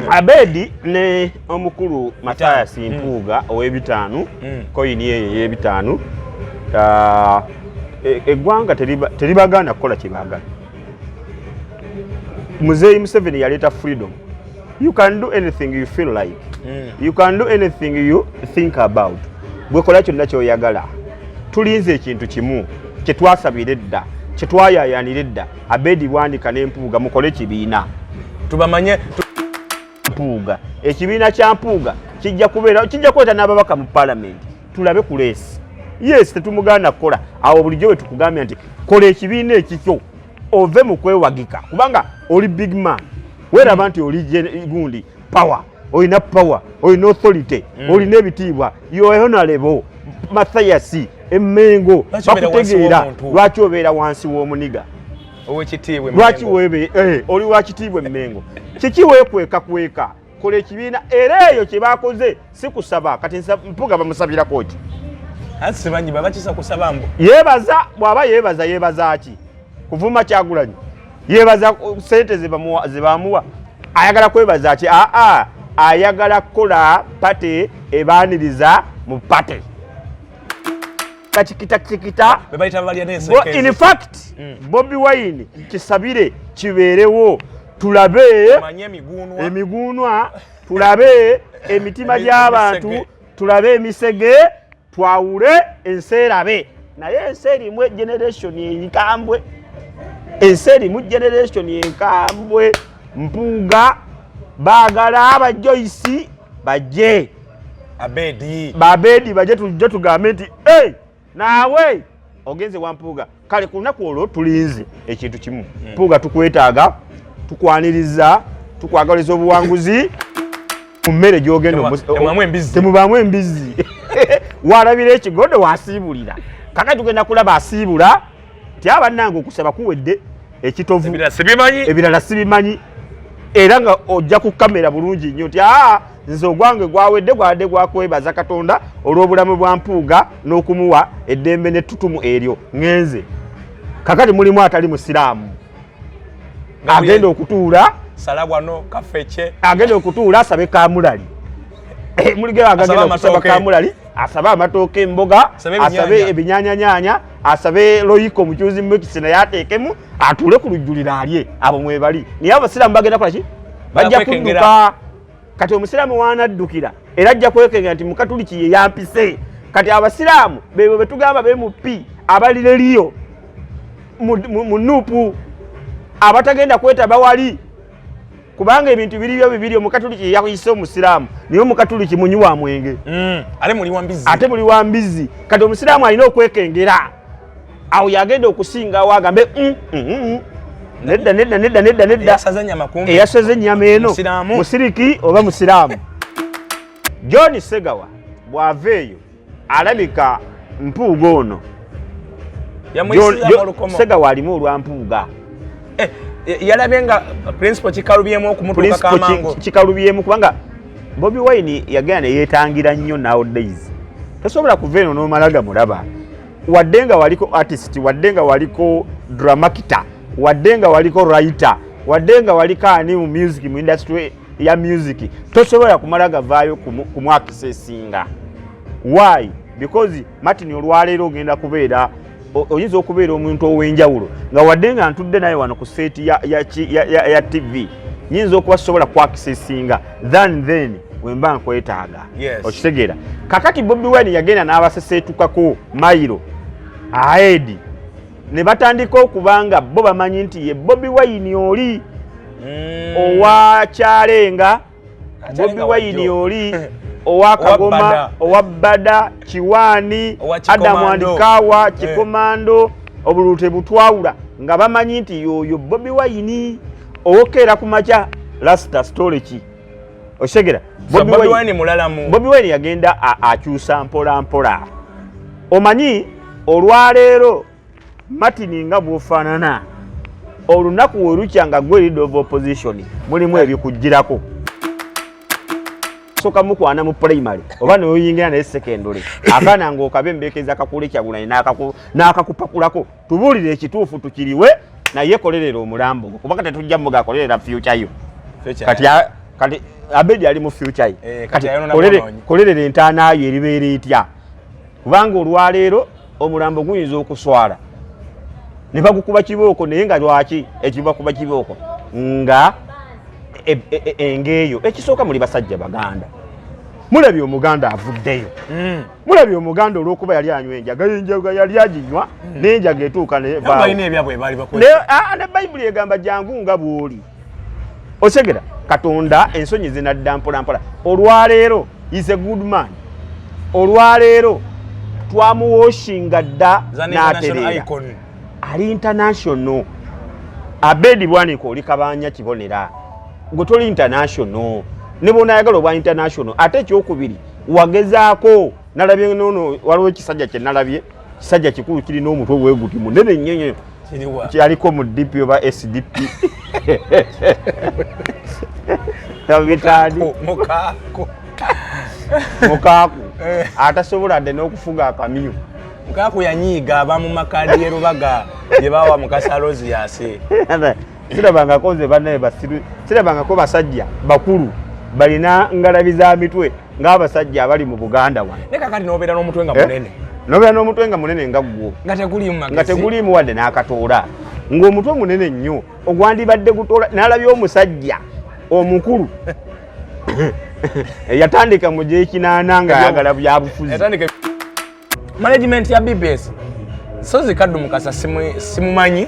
Abedi ne omukulu Mathias Mpuuga ow'ebitaano koyini y'ebitaano eggwanga teribagaana kukola kye baagala. Muzeeyi Museveni yaleeta freedom. You can do anything you feel like. You can do anything you think about. Bwekola kyonna ky'oyagala. Tulinze ekintu kimu kye twasabira edda, kye twayaayaanira edda. Abedi Bwanika ne Mpuuga mukole kibiina. Tubamanye Mpuuga. Ekibiina kya Mpuuga kijja kweta n'ababaka mu parliament. Tulabe ku leesi. Yes, tetumugaana kukola. Awo bulijjo bwe tukugambya nti kola ekibiina ekikyo ove mu kwewagika. Kubanga oli big man. Weraba nti oli gundi power. Olina power. Olina authority. Olina ebitiibwa. You are honorable. Mathias Emmengo bakutegeera lwaki obeera wansi w'omuniga. Lwaki oli wakitiibwa Emmengo. Kiki weekweka kola ekibiina era eyo kye baakoze si kusaba kati Mpuuga bamusabirako ki. Asibanyi babakisa kusaba mbo. Yeebaza bw'aba yeebaza ki? Kuvuma Kyagulanyi. Yeebaza sente ze bamuwa. Ayagala kwebaza ki? Ayagala kukola pate ebaaniriza mu pate. Kachikita in fact Bobi Wine kisabire kibeerewo tulabe emiguunwa tulabe emitima gy'abantu tulabe emisege twawule enseerabe naye enseerimu generation enkambwe Mpuuga baagala aba Joyce bajje Abedi bajje tujja tugambe nti naawe ogenze wa Mpuuga kale ku lunaku olwo tulinze ekintu kimu Mpuuga tukwetaaga tukwaniriza tukwagaliza obuwanguzi mu mmere gy'ogenda temubaamu embizi walabira ekigodo wasiibulira kaka tugenda kulaba asiibula ti abannange okusaba kuwedde ekitovu ebirala sibimanyi era nga ojja ku kamera bulungi nnyo nti nze ogwange gwawedde gwadde gwakwebaza Katonda olw'obulamu bwa Mpuuga n'okumuwa eddembe n'ettutumu eryo ngenze kakati mulimu atali musiraamu agenda okutuula salabwano kafeche agenda okutuula asabe Kamulali muligero agenda okusaba Kamulali asabe amatooke emboga asabe ebinyanyanyanya asabe Loyiko mukyuzi mmekisi naye ateekemu atuule ku lujjulira alye abo mwebali naye abasiraamu bagenda kola ki bajja kudduka kati omusiraamu waanaddukira era ajja kwekengera nti Mukatuliki ye yampise kati abasiraamu bebo betugamba bemupi abalire liyo mu nuupu abatagenda kwetaba wali kubanga ebintu biriyo bibiri Omukatuliki yakuyise omusiraamu niyo Omukatuliki munywa mwenge ate muli wambizi kati omusiraamu alina okwekengera awo yagenda okusinga wagambe nedda eyasaze ennyama eno musiriki oba musiraamu. John Segawa bw'ava eyo alabika Mpuuga ono Segawa alimu olwa Mpuuga yalabye nga principal kikalubyemu okumutuuka kamango kikalubyemu kubanga Bobi Wine yagenda ne yeetangira nnyo nowadays tosobola kuva eno n'omalaga mulaba wadde nga waliko artist wadde nga waliko dramakita wadde nga waliko writer wadde nga waliko ani mu music mu industry ya music tosobola kumala gavaayo kumwakisesinga. Why? Because Martin olwaleero ogenda kubeera oyinza okubeera omuntu ow'enjawulo nga wadde nga ntudde naye wano ku seeti ya TV nyinza okuba sobola kwakisesinga then wemba nkwetaaga okitegeera. Kakati Bobi Wine yagenda n'abaseseetukako mayiro aedi ne batandika okubanga bo bamanyi nti ye Bobi Wine oli owa Kyalenga Bobi Wine oli owa Kagoma owa Bada Kiwani Adamu Andikawa Kikomando obulute butwawula nga bamanyi nti yoyo Bobi Wine okera ku macha lasta story ki oshegera Bobi Wine mulalamu Bobi Wine yagenda akyusa mpola omanyi olwaleero Martin nga bwofaanana olunaku werukya nga gwe leader of opposition mulimu ebikujjirako soka mukwana mu primary oba noyingira naye secondary akaana ng'okabe mbekeza kakule Kyagulanyi n'akakupakulako tubuulire ekituufu tukiriwe naye kolerera omulambo kubanga tetujja mugakolerera future yo kati Abedi ali mu future kati kolerera entaana yo eribeera etya kubanga olwaleero omulambo guyinza okuswala ne bagukuba kibooko naye nga lwaki ekibakuba kibooko nga engeeyo ekisooka muli basajja baganda mulabye omuganda avuddeyo mulabye omuganda olw'okuba yali anywa enjaga enjaga yali aginywa n'enjaga etuuka ne bayibuli egamba jangu nga bw'oli osegera Katonda ensonyi zinadda mpolampola olwaleero is a good man olwaleero twamuwoshinga dda n'atereera ali international Abedi Bwanika oli kabanja kibonera gwe toli international ne bonayagala obwa international ate ekyokubiri wagezaako nalabye nono waliwo ekisajja kye nalabye kisajja kikulu kirina omutwe bweguti munene nnyo kyaliko mu DP oba SDP mukaaku atasobola dde n'okufuga akamyu mukaaku yanyiiga abamu makadi y'erubaga gye bawa mukasalozi yase sirabangako nze bannaye basiru sirabangako basajja bakulu balina ngalabi za mitwe ng'abasajja abali mu Buganda wano ne kakati n'obeera n'omutwe nga munene n'obeera n'omutwe nga munene nga gwo nga teguliimu wadde n'akatoola ng'omutwe munene nnyo ogwandibadde gutoola n'alabye omusajja omukulu yatandika mu gy'ekinaana ng'ayagala byabufuzi management ya BBS Sozi Kaddu Mukasa simumanyi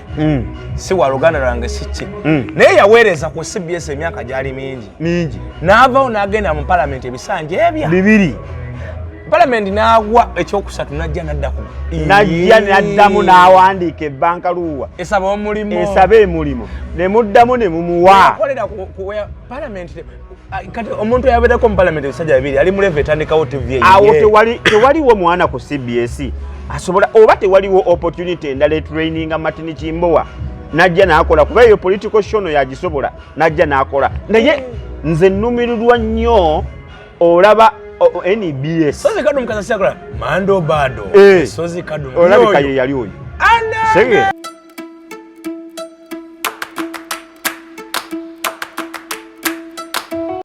si wa Luganda lwange siki naye yaweereza ku CBS emyaka gyali mingi n'avaawo n'agenda mu parliament ebisanja ebya bibiri parliament n'agwa ekyokusatu najja n'addamu n'awandiika ebbankaluwa esaba emirimu ne muddamu ne mumuwa akolera ku parliament kati omuntu yabeerako mu parliament ebisajja bibiri ali mu level etandikawo TV awo tewaliwo mwana ku CBS asobola oba tewaliwo opportunity endala training Martin Kimbowa najja n'akola kuba eyo political show no yagisobola najja n'akola naye nze nnumirirwa nnyo olaba NBS Sozi Kaddu Mukasa siyakola Mando Bado Sozi Kaddu olabika ye yali oyo senge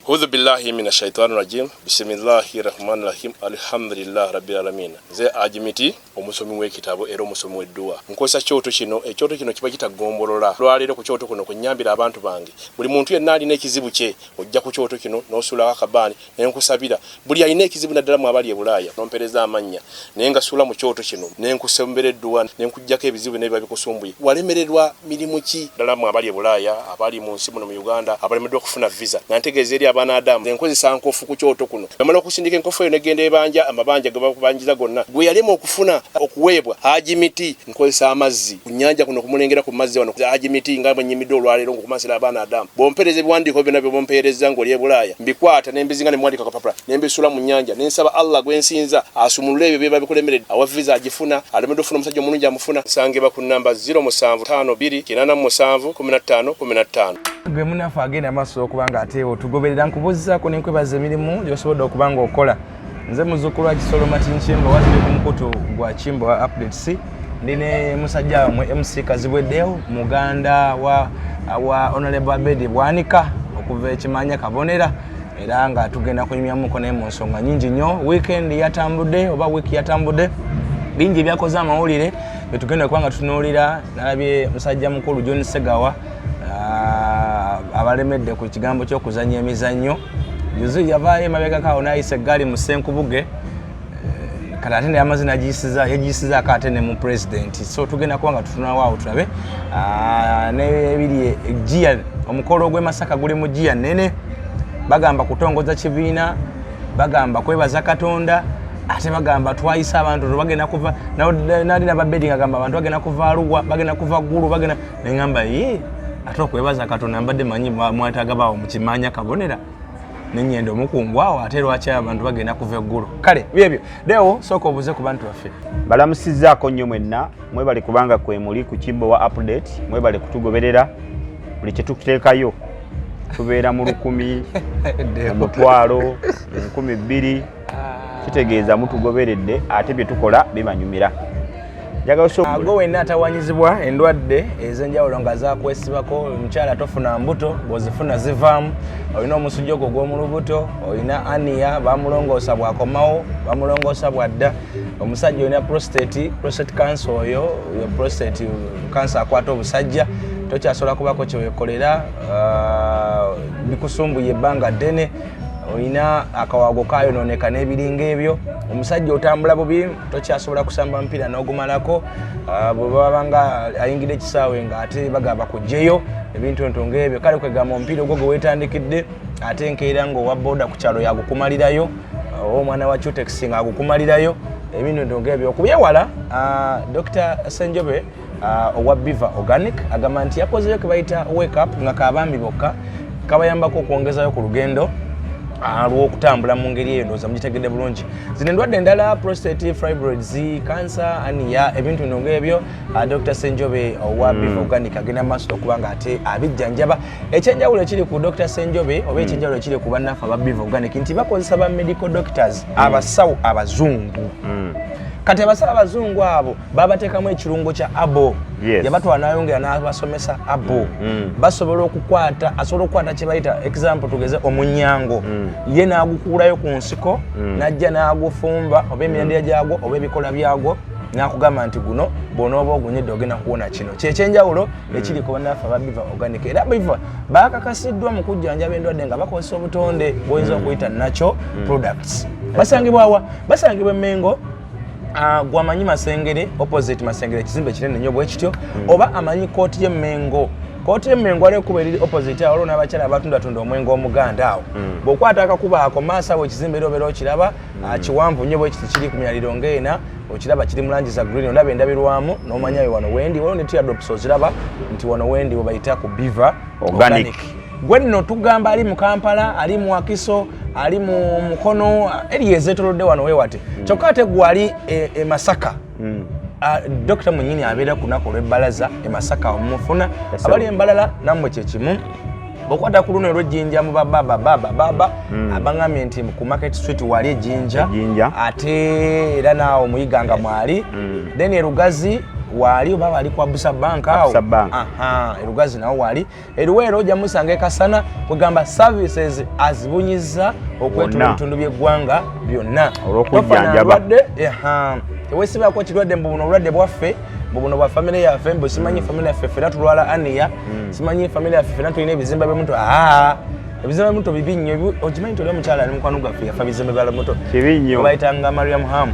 A'udhu billahi minash shaitani rajim. Bismillahir rahmanir rahim. Alhamdulillah rabbil alamin. Ze ajimiti omusomi w'ekitabo era omusomi w'edduwa. Nkosa kyoto kino ekyoto kino kiba kitagombolola. Lwalero ku kyoto kuno kunyambira abantu bange. Buli muntu yenna alina ekizibu kye ojja ku kyoto kino n'osula akabani nenkusabira. Buli alina ekizibu naddala mu abali e Bulaaya nompereza amanya. Naye nga sula mu kyoto kino nenkusembera edduwa nenkujjako ebizibu n'ebiba bikusumbuye. Walemererwa mirimu ki ddala mu abali e Bulaaya abali mu nsi muno mu Uganda abalemeddwa okufuna visa. Nantegeeza eri Adamu enkozesa nkofu ku kyoto kuno bamala okusindika enkofu eyo negenda ebanja amabanja ge bakubanjiza gonna gwe yalema okufuna okuweebwa Haji Miti nkozesa amazzi ku nnyanja kuno kumulengera ku mazzi wano Haji Miti nga banyimidde olwaleero ngokumasira abaana Adamu bompereze ebiwandiiko byonna bye bompereza ng'oli e Bulaaya mbikwata nembizinga ne mwandika kapapula nembisula mu nnyanja nensaba Allah gwensinza asumulule ebyo byeba bikulemeredde awa visa agifuna alemedde ofuna omusajja omulungi amufuna sangeba ku namba 0752 gwe munafu agenda maaso okubanga ate otugoberera nkubuuzizaako nenkwebaza emirimu gy'osobodde okubanga okola nze muzzukulu wa Kisolo Martin Kimbowa watudde ku mukutu gwa Kimbowa Updates ndi ne musajja wamwe MC Kazibweddewo muganda wa Honorable Abedi Bwanika okuva ekimanya Kabonera era nga tugenda kunyumyamuko naye mu nsonga nyingi nnyo weekend yatambudde oba wiiki yatambudde bingi ebyakoze amawulire betugenda kubanga tutunuulira nalabye musajja mukulu John Segawa abalemedde ku kigambo ky'okuzannya emizannyo yuzi yavaayo emabegakaawo n'ayisa eggaali mu Ssenkubuge kati ate ne amazina yagiyisizaako ate ne mu pulezidenti so tugenda kuba nga tutunulawaawo tulabe n'ebiri egiya omukolo gw'e Masaka guli mu giya nnene bagamba kutongoza kibiina bagamba kwebaza Katonda ate bagamba twayisa abantu bagenda kuva nali nababedi ngagamba abantu bagenda kuva Arua bagenda kuva Gulu bagenda neŋŋamba ate okwebaza Katonda mbadde manyi mwatagabaawo mu kimanya Kabonera nenyendo omukungwawo ate lwaki abantu bagenda kuva eggulu kale byebyo dewo sooka obuze ku bantu baffe balamusizzaako nnyo mwenna mwebale kubanga kwemuli ku Kimbowa Update mwebale kutugoberera buli kye tukuteekayo tubeera mu 1000 omutwalo 2000 kitegeeza mutugoberedde ate bye tukola bibanyumira ago wenna atawanyizibwa endwadde ez'enjawulo nga zakwesibako omukyala tofuna mbuto bw'ozifuna zivaamu olina omusujja ogwo gw'omu lubuto olina aniya bamulongoosa bwakomawo bamulongoosa bwadda omusajja olina prostate cancer oyo prostate cancer akwata obusajja tokyasobola kubako kyewekolera bikusumbuye ebbanga ddene olina akawago kayonooneka n'ebiringa ebyo omusajja otambula bubi tokyasobola kusamba mpira n'ogumalako bwe baba nga ayingira ekisaawe nga ate bagamba kujjeyo ebintu entonga ebyo kale kwegamba omupiira ogwo gwe weetandikidde ate enkeera ng'owa booda ku kyalo yagukumalirayo omwana wa Cutex nga agukumalirayo ebintu entonga ebyo okubyewala Dr. Ssenjobe owa Biva Organic agamba nti yakozeyo ke bayita wake up nga kaabambi bokka kabayambako okwongezayo ku lugendo lw'okutambula mu ngeri eyo ndowooza mugitegedde bulungi zino endwadde endala prostate fibroids cancer aniya ebintu bino ng'ebyo Dr. Ssenjobe owa Biva Organic agenda maaso okuba nga ate abijjanjaba ekyenjawulo ekiri ku Dr. Ssenjobe oba ekyenjawulo ekiri ku bannaffe aba Biva Organic nti bakozesa ba medical doctors abasawo abazungu kati abasawo abazungu abo babateekamu ekirungo kya abo yabatwala nayongera n'abasomesa abo basobola okukwata asobola okukwata kye bayita example tugeze omunyango ye n'agukuulayo ku nsiko n'ajja n'agufumba oba emirandira gyagwo oba ebikola byagwo n'akugamba nti guno bw'onooba ogunyedde ogenda kuwona kino kyekyenjawulo ekiri ku bannaffe aba Biva Organic era Biva bakakasiddwa mu kujjanjaba endwadde nga bakozesa obutonde bw'oyinza okuyita natural products basangibwawa basangibwa Mengo gwamanyi Masengere opposite Masengere ekizimbe kinene nnyo bwe kityo oba amanyi kooti y'Emmengo kooti y'Emmengo ali kuba eri opposite awo n'abakyala abatundatunda omwengo omuganda awo bw'okwata akakuba ako maaso awo ekizimbe era obeera okiraba kiwanvu nnyo bwe kiti kiri ku myaliro ng'ena okiraba kiri mu langi za green olaba endabirwamu n'omanyayo wano wendi waliwo ne teardrops oziraba nti wano wendi we bayita ku Biva Organic gwe nno tugamba ali mu Kampala ali mu Wakiso ali mu Mukono eri ezeetolodde wano weewate kyokka ate gwali e Masaka Dr. Munyini abeera ku lunaku olw'ebbalaza e Masaka omufuna abali embalala nammwe kye kimu bw'okwata ku luno olw'ejjinja mu baba abangambye nti ku Market Street wali ejjinja ate era naawe omuyiga nga mwali then erugazi wali oba wali kwa Busa Bank awo erugazi nawo wali eruweero ojja musanga ekasana kwegamba services azibunyiza okwetula ebitundu by'eggwanga byonna olw'okujjanjaba tewesibako ekirwadde mbu buno obulwadde bwaffe buno bwa family yaffe mbu simanyi family yaffe fena tulwala aniya simanyi family yaffe fena tulina ebizimba by'omuntu ebizimba by'omuntu bibi nnyo okimanyi nti oli omukyala ali mukwano gwaffe yafa bizimba bya muto kibi nnyo bayitanga Mariam Ham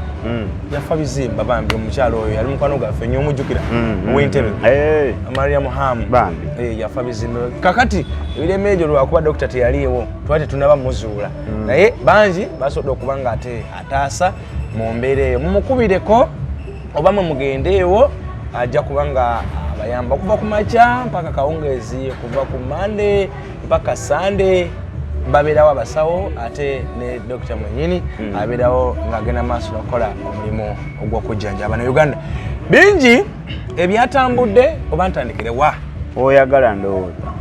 yafa bizimba bambi omukyala oyo yali mukwano gwaffe nnyo omujjukira ow'entebe Mariam Ham yafa bizimba kakati ebireme ebyo lwakuba dokita teyaliiwo twali tetunaba muzuula naye bangi basobodde okuba nga ate ataasa mu mbeera eyo mumukubireko oba mumugendeewo ajja kuba nga abayamba okuva ku makya mpaka kawungeezi kuva ku Monday mpaka Sunday babeerawo abasawo ate ne Dr. Munyini abeerawo ng'agenda maaso n'okukola omulimu ogw'okujjanjaba Abanayuganda bingi ebyatambudde oba ntandikire wa oyagala ndowooza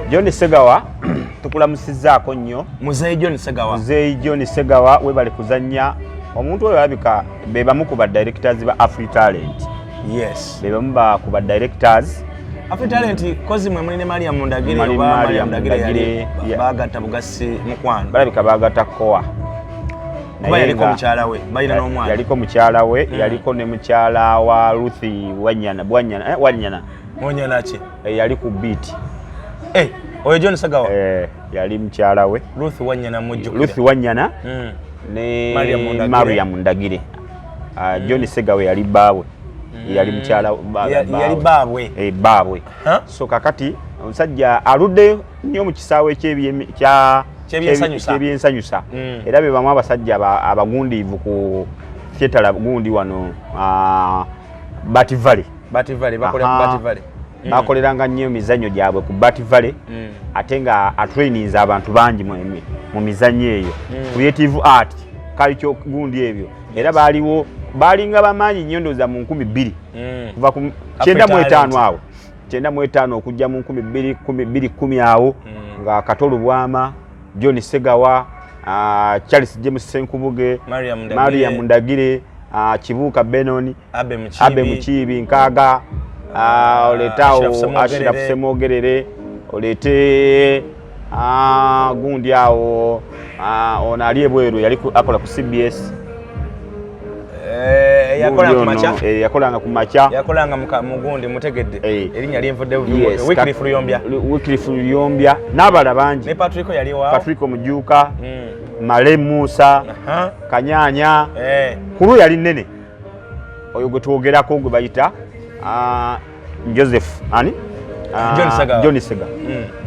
John Segawa tukulamusizzaako nnyo Muzeeyi John Segawa webale kuzannya omuntu oyo alabika be bamu ku ba directors ba AfriTalent be bamu ku ba directors AfriTalent kozi mwe muli ne Mariam Mundagire oba Mariam Mundagire yali baagatta bugasi mukwano balabika baagatta koa naye yaliko mukyala we balina n'omwana yaliko mukyala we yaliko ne mukyala wa Ruthi Wanyana ki yali ku beat oyo John Segawa yali mukyala we Ruthi Wanyana ne Mariam Mundagire John Segawa yali baabwe yali mukyala yali baabwe so kakati omusajja aludde nnyo mu kisaawe ky'ebyensanyusa era be bamu abasajja abagundiivu ku theatre gundi wano Bati Valley bakoleranga nnyo emizannyo gyabwe ku Bati Valley ate nga atrainings abantu bangi mu mizannyo eyo creative art culture gundi ebyo era balinga bamaanyi nnyo ndowooza mu 2000 kuva ku 95 awo 95 okujja mu 2010 awo nga Katolu Bwama John Segawa Charles James Senkubuge, Mariam Ndagire, Kibuuka Benoni, Abe Mukiibi Nkaaga, oletawo Ashraf Semogerere, olete gundi awo ono ali ebweru yali akola ku CBS. Yakolanga ku macha. Yakolanga mugundi mutegedde. Erinnya ly'envudde Wycliffe Luyombya n'abala bangi. Ne Patrick yali wa. Patrick Mujuka. Male Musa. Kanyanya. Kulu yali nene. Oyo gwe twogerako gwe bayita Joseph ani? John Sega.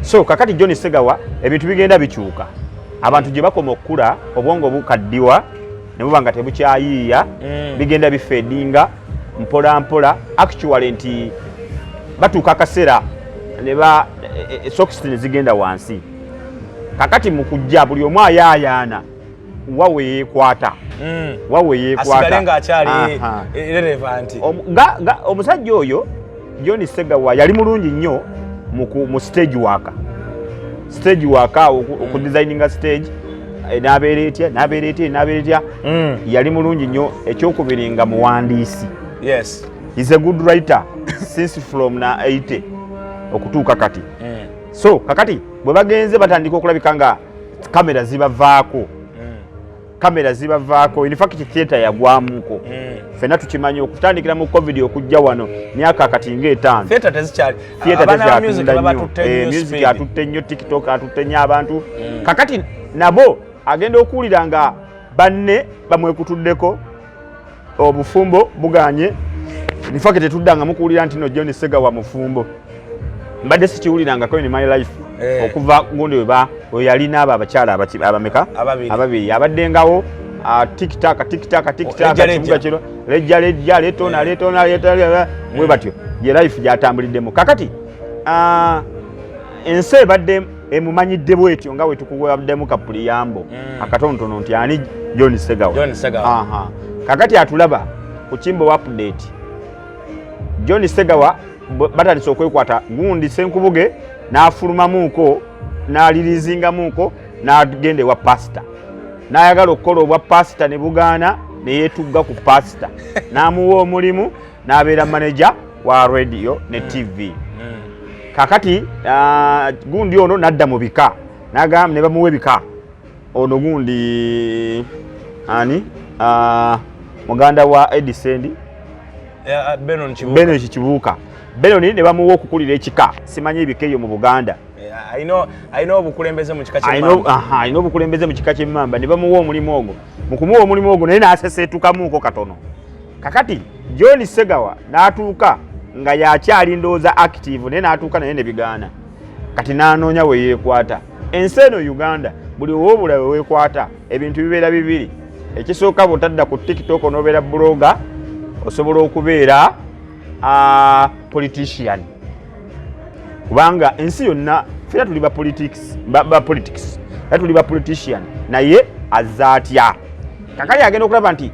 So kakati John Segawa ebintu bigenda bikyuka. Abantu gye bakoma okula obwongo bukaddiwa ne bubanga tebukyayiiya bigenda bifedinga mpola mpola actually nti batuuka akaseera ne ba socks zigenda wansi. Kakati mu kujja buli omu ayaayaana wawe yeekwata. Wawe yeekwata. Asigalenga akyali irrelevant. Omusajja oyo John Segawa yali mulungi nnyo mu stage work. Stage work oku designinga stage naberetya yali mulungi nnyo ekyokubiringa muwandiisi. Yes. He's a good writer since from na 80 okutuuka kati. So kakati bwe bagenze batandika okulabika nga kamera zibavaako in fact theater yagwamuko. Fena tukimanyi okutandikira mu covid okujja wano myaka kati nga 5. Theater tezikyali. Theater music music atutte nnyo, TikTok atutte nnyo abantu. Kakati nabo agenda okuwulira nga banne bamwekutuddeko obufumbo buganye. In fact tetuddanga mukuwulira nti no John Segawa mufumbo. Mbadde sikiwulirangako in my life. Okuva gundi we yali n'abo abakyala abameka ababiri abaddengawo TikTok kibuga kino lejja letona bwe batyo ye life gy'atambuliddemu. Kakati ensi ebadde emumanyidde bwetyo nga wetukuwaddemu kapuliyambo akatonotono nti ani John Segawa. Kakati atulaba ku Kimbo update John Segawa batandise okwekwata gundi Senkubuge n'afulumamuuko n'alirizingamuuko n'agende wa pasita n'ayagala okukola obwa pasita ne bugaana ne yeetugga ku pasita n'amuwa omulimu n'abeera manager wa radio ne TV. Kakati gundi ono n'adda mu bika n'agamba ne bamuwa ebika ono gundi ani muganda wa Edison Benon Kibuuka. Benoni ne bamuwa okukulira ekika simanyi ebika eyo mu Buganda. Ayina obukulembeze mu kika ky'emmamba. Ayina obukulembeze mu kika ky'emmamba ne bamuwa omulimu ogwo. Mu kumuwa omulimu ogwo naye n'aseseetukamuuko katono. Kakati John Segawa n'atuuka nga yakyali ndowooza active naye n'atuuka naye ne bigaana. Kati n'anoonya we yeekwata. Ensi eno Uganda buli woobula we weekwata ebintu bibeera bibiri. Ekisooka bw'otadda ku TikTok onoobeera blogger osobola okubeera politician. Kubanga ensi yonna fera tuli ba politics tuli ba politician naye azatya. Kakali agenda okulaba nti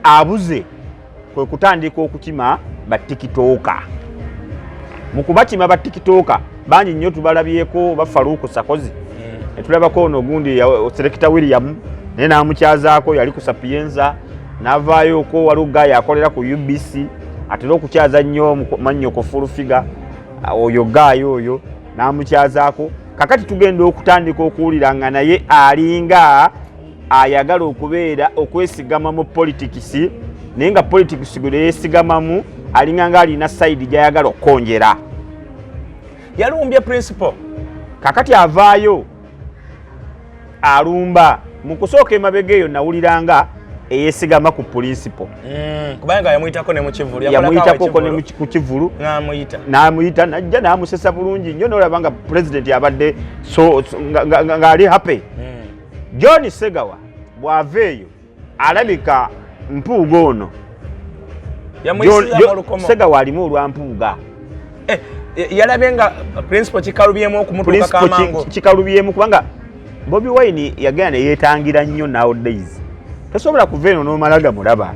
abuze kwe kutandika okukima ba TikToker. Mu kubakima ba TikToker bangi nnyo tubalabyeko ba Faruku Sakozi. Tulabako ono gundi Selector William naye n'amukyazaako yali ku Sapienza n'avaayo ko waluga akolera ku UBC atera okukyaza nnyo mannyo ko full figure oyo gaayo oyo n'amukyazaako. Kakati tugenda okutandika okuwulira nga naye alinga ayagala okubeera okwesigama mu politics naye nga politics gwe yeesigamamu alinga nga alina side gy'ayagala okukonjera. Yalumbye principle. Kakati avaayo alumba mu kusooka emabega eyo nawuliranga eyesigama ku principle. Kubanga yamuyitako ne mu Kivulu. Yamuyitako ne mu Kivulu. N'amuyita najja n'amusesa bulungi nnyo n'olaba nga president yabadde ng'ali happy. John Segawa bw'ava eyo alabika mpuuga ono. Segawa alimu olwampuuga. Yalabye nga principle kikalubyemu okumutuuka kamango. Kikalubyemu kubanga Bobi Wine yagenda ne yeetangira nnyo nowadays. Tosobola kuva eno n'omalaga mulaba.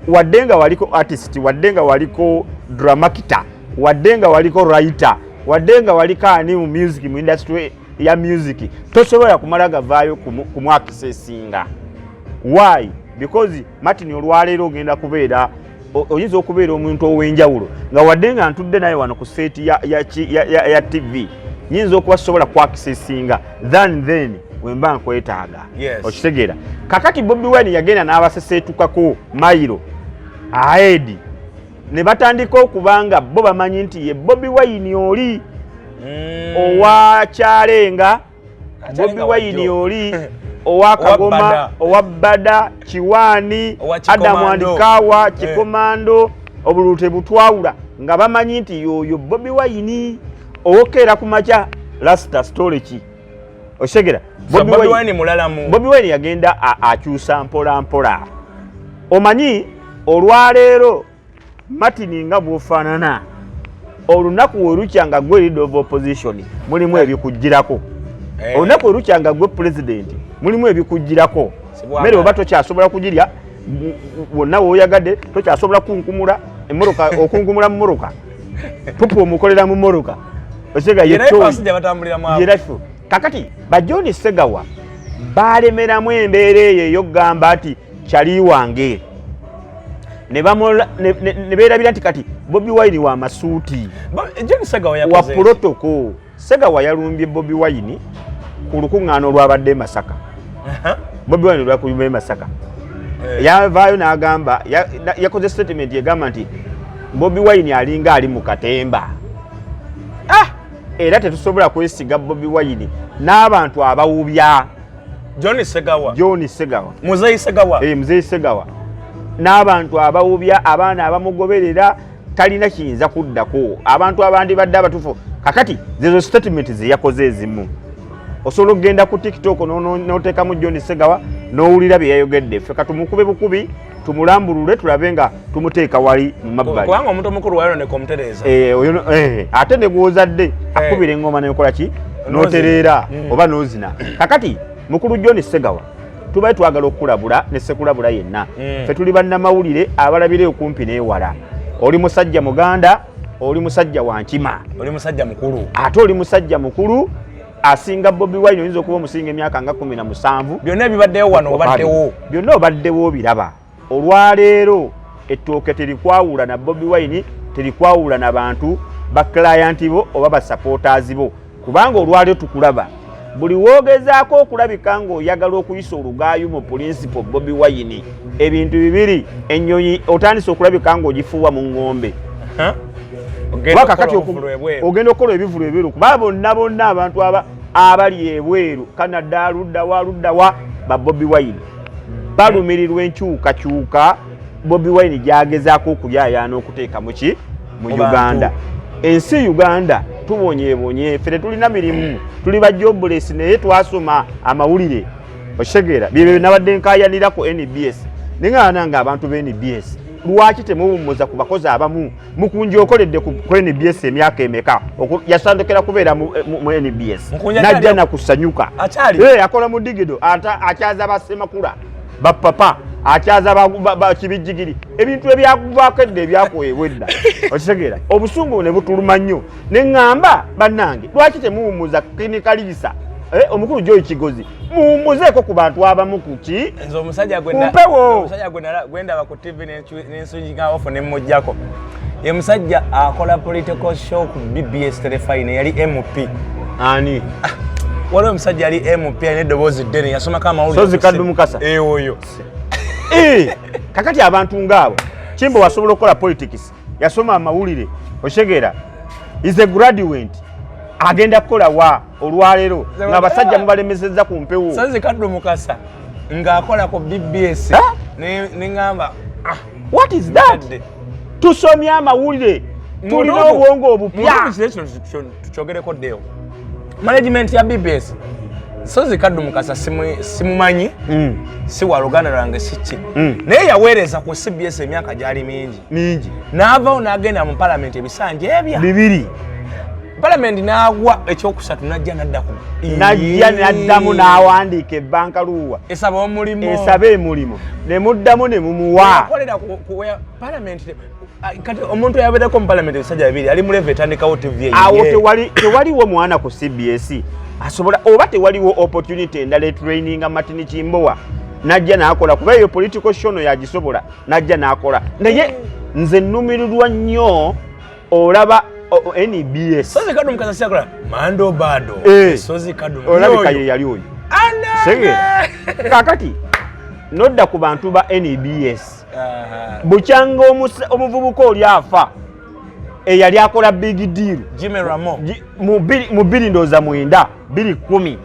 Wadde nga waliko artist, wadde nga waliko dramakitter, wadde nga waliko writer, wadde nga waliko ani mu music mu industry ya music tosobola kumala gavaayo kumwakisesinga. Why? Because Martin olwaleero ogenda kubeera oyinza okubeera omuntu ow'enjawulo nga wadde nga ntudde naye wano ku set ya TV nyinza okuba sobola kwakisesinga then wemba nkwetaaga. Okitegeera kakati Bobi Wine yagenda n'abaseseetukako mayiro ahead ne batandika okubanga bo bamanyi nti ye Bobi Wine oli owa Kyalenga, Bobi Wine oli owa Kagoma, owa Bada, Kiwani, Adamu Andikawa, Kikomando, obulute butwawula nga bamanyi nti yoyo Bobi Wine okera kumacha last story ki. Oshegera Bobi Wine mulalamu. Bobi Wine yagenda akyusa mpola. Omanyi olwaleero Martin nga bwofaanana olunaku werukyanga gwe leader of opposition mulimu ebikujjirako. Olunaku werukyanga gwe president mulimu ebikujjirako. Mere oba tokyasobola kugirya wonna woyagadde tokyasobola kunkumula emmoroka okunkumula mu moroka pupu omukolera mu moroka. Osega yeto kakati ba John Segawa balemeramu embeera eyo ey'okugamba ati kyali wange ne beerabira nti kati Bobi Wine wa masuuti John Segawa wa protocol. Segawa yalumbye Bobi Wine ku lukuŋŋaano olwabadde Masaka. Bobi Wine lwakuyumba Masaka yavaayo n'agamba yakoze statement yegamba nti Bobi Wine alinga ali mu katemba. Era tetusobola kwesiga Bobi Wine n'abantu abawubya. John Segawa Muzeyi Segawa n'abantu abawubya abaana abamugoberera talina kiyinza kuddako abantu abandi badde abatufu. Kakati zezo statement ze yakoze ezimu osobola okugenda ku TikTok n'oteekamu John Segawa n'owulira bye yayogedde. Ffe katumukube bukubi tumulambulule tulabe nga tumuteeka wali mu mabbali kubanga omuntu omukulu wayo ne komutereza ate ne gwozadde akubira engoma nekola ki n'otereera oba n'ozina. Kakati mukulu John Segawa tubaye twagala okukulabula ne sekulabula yenna. Ffe tuli bannamawulire abalabire okumpi n'ewala. Oli musajja Muganda, oli musajja wa Nkima, oli musajja mukulu ate oli musajja mukulu asinga Bobi Wine oyinza okuba omusinga emyaka nga 17. Byonna ebibaddeyo wano obaddewo, byonna obaddewo biraba. Olwaleero ettooke terikwawula na Bobi Wine, terikwawula na bantu ba client bo oba ba supporters bo, kubanga olwaleero tukulaba buli woogezaako okulabika ng'oyagala okuyisa olugaayo mu principle Bobi Wine ebintu bibiri. Ennyonyi otandise okulabika ng'ogifuuwa mu ng'ombe wakakati ogenda okukola ebivulu ebyeru kuba bonna abantu abali ebweru Canada ludda wa ba Bobi Wine balumirirwa enkyukakyuka Bobi Wine gyagezaako okulyayaana okuteeka mu Uganda. Ensi Uganda tubonyeebonye ffe tetulina mirimu tuli ba jobless naye twasoma amawulire. Oshegera bye nabadde nkaayanira ku NBS ningaana nga abantu be NBS lwaki temuwummuza ku bakozi abamu mukunji okoledde ku NBS emyaka emeka yasandukira kubeera mu NBS najja nakusanyuka akola mu digido akyaza basemakula bapapa akyaza kibijjigiri ebintu ebyakuvaako edda ebyakuweebwedda. Okitegeera obusungu ne butuluma nnyo ne ŋŋamba bannange lwaki temuwummuza klinikaliisa omukulu Joy Kigozi muwummuzeeko ku bantu abamu kuki nze omusajja gwendaba ku TV n'ensunyiga ofu ne mmujjako ye musajja akola political show ku BBS Telefine yali MP. Ani waliwo omusajja yali MP alina eddoboozi ddene yasomako amawulire Sozi Kaddu Mukasa oyo kakati abantu ngaabo Kimbo wasobola okukola politics yasoma amawulire. Oshegera is a graduate agenda kukola wa olwaleero nga basajja mubalemesezza ku mpewo. Sozi Kaddu Mukasa ng'akola ku BBS n'ngamba what is that? Tusomye amawulire tulina obwongo obupya. Tukyogereko ddeyo management ya BBS Sozi Kaddu Mukasa simumanyi si wa luganda lwange siki naye yaweereza ku CBS emyaka gyali mingi n'avaawo n'agenda mu parliament ebisanja ebya bibiri parliament n'agwa ekyokusatu najja n'addamu n'awandiika ebbanka luwa esaba emulimo ne muddamu ne mumuwa akolera ku parliament kati omuntu yabeerako mu parliament ebisajja bibiri ali mu level etandikawo TV awo tewaliwo mwana ku CBS asobola oba tewaliwo opportunity endala training Martin Kimbowa najja nakola kuba eyo political show yagisobola najja nakola naye nze nnumirirwa nnyo olaba NBS sozi kadum kaza siakola mando bado sozi kadum olabika ye yali oyo sege kakati nodda ku bantu ba NBS bukyanga omuvubuka oli afa eyali akola big deal Jimmy Ramo mu biri ndoza mwenda 2010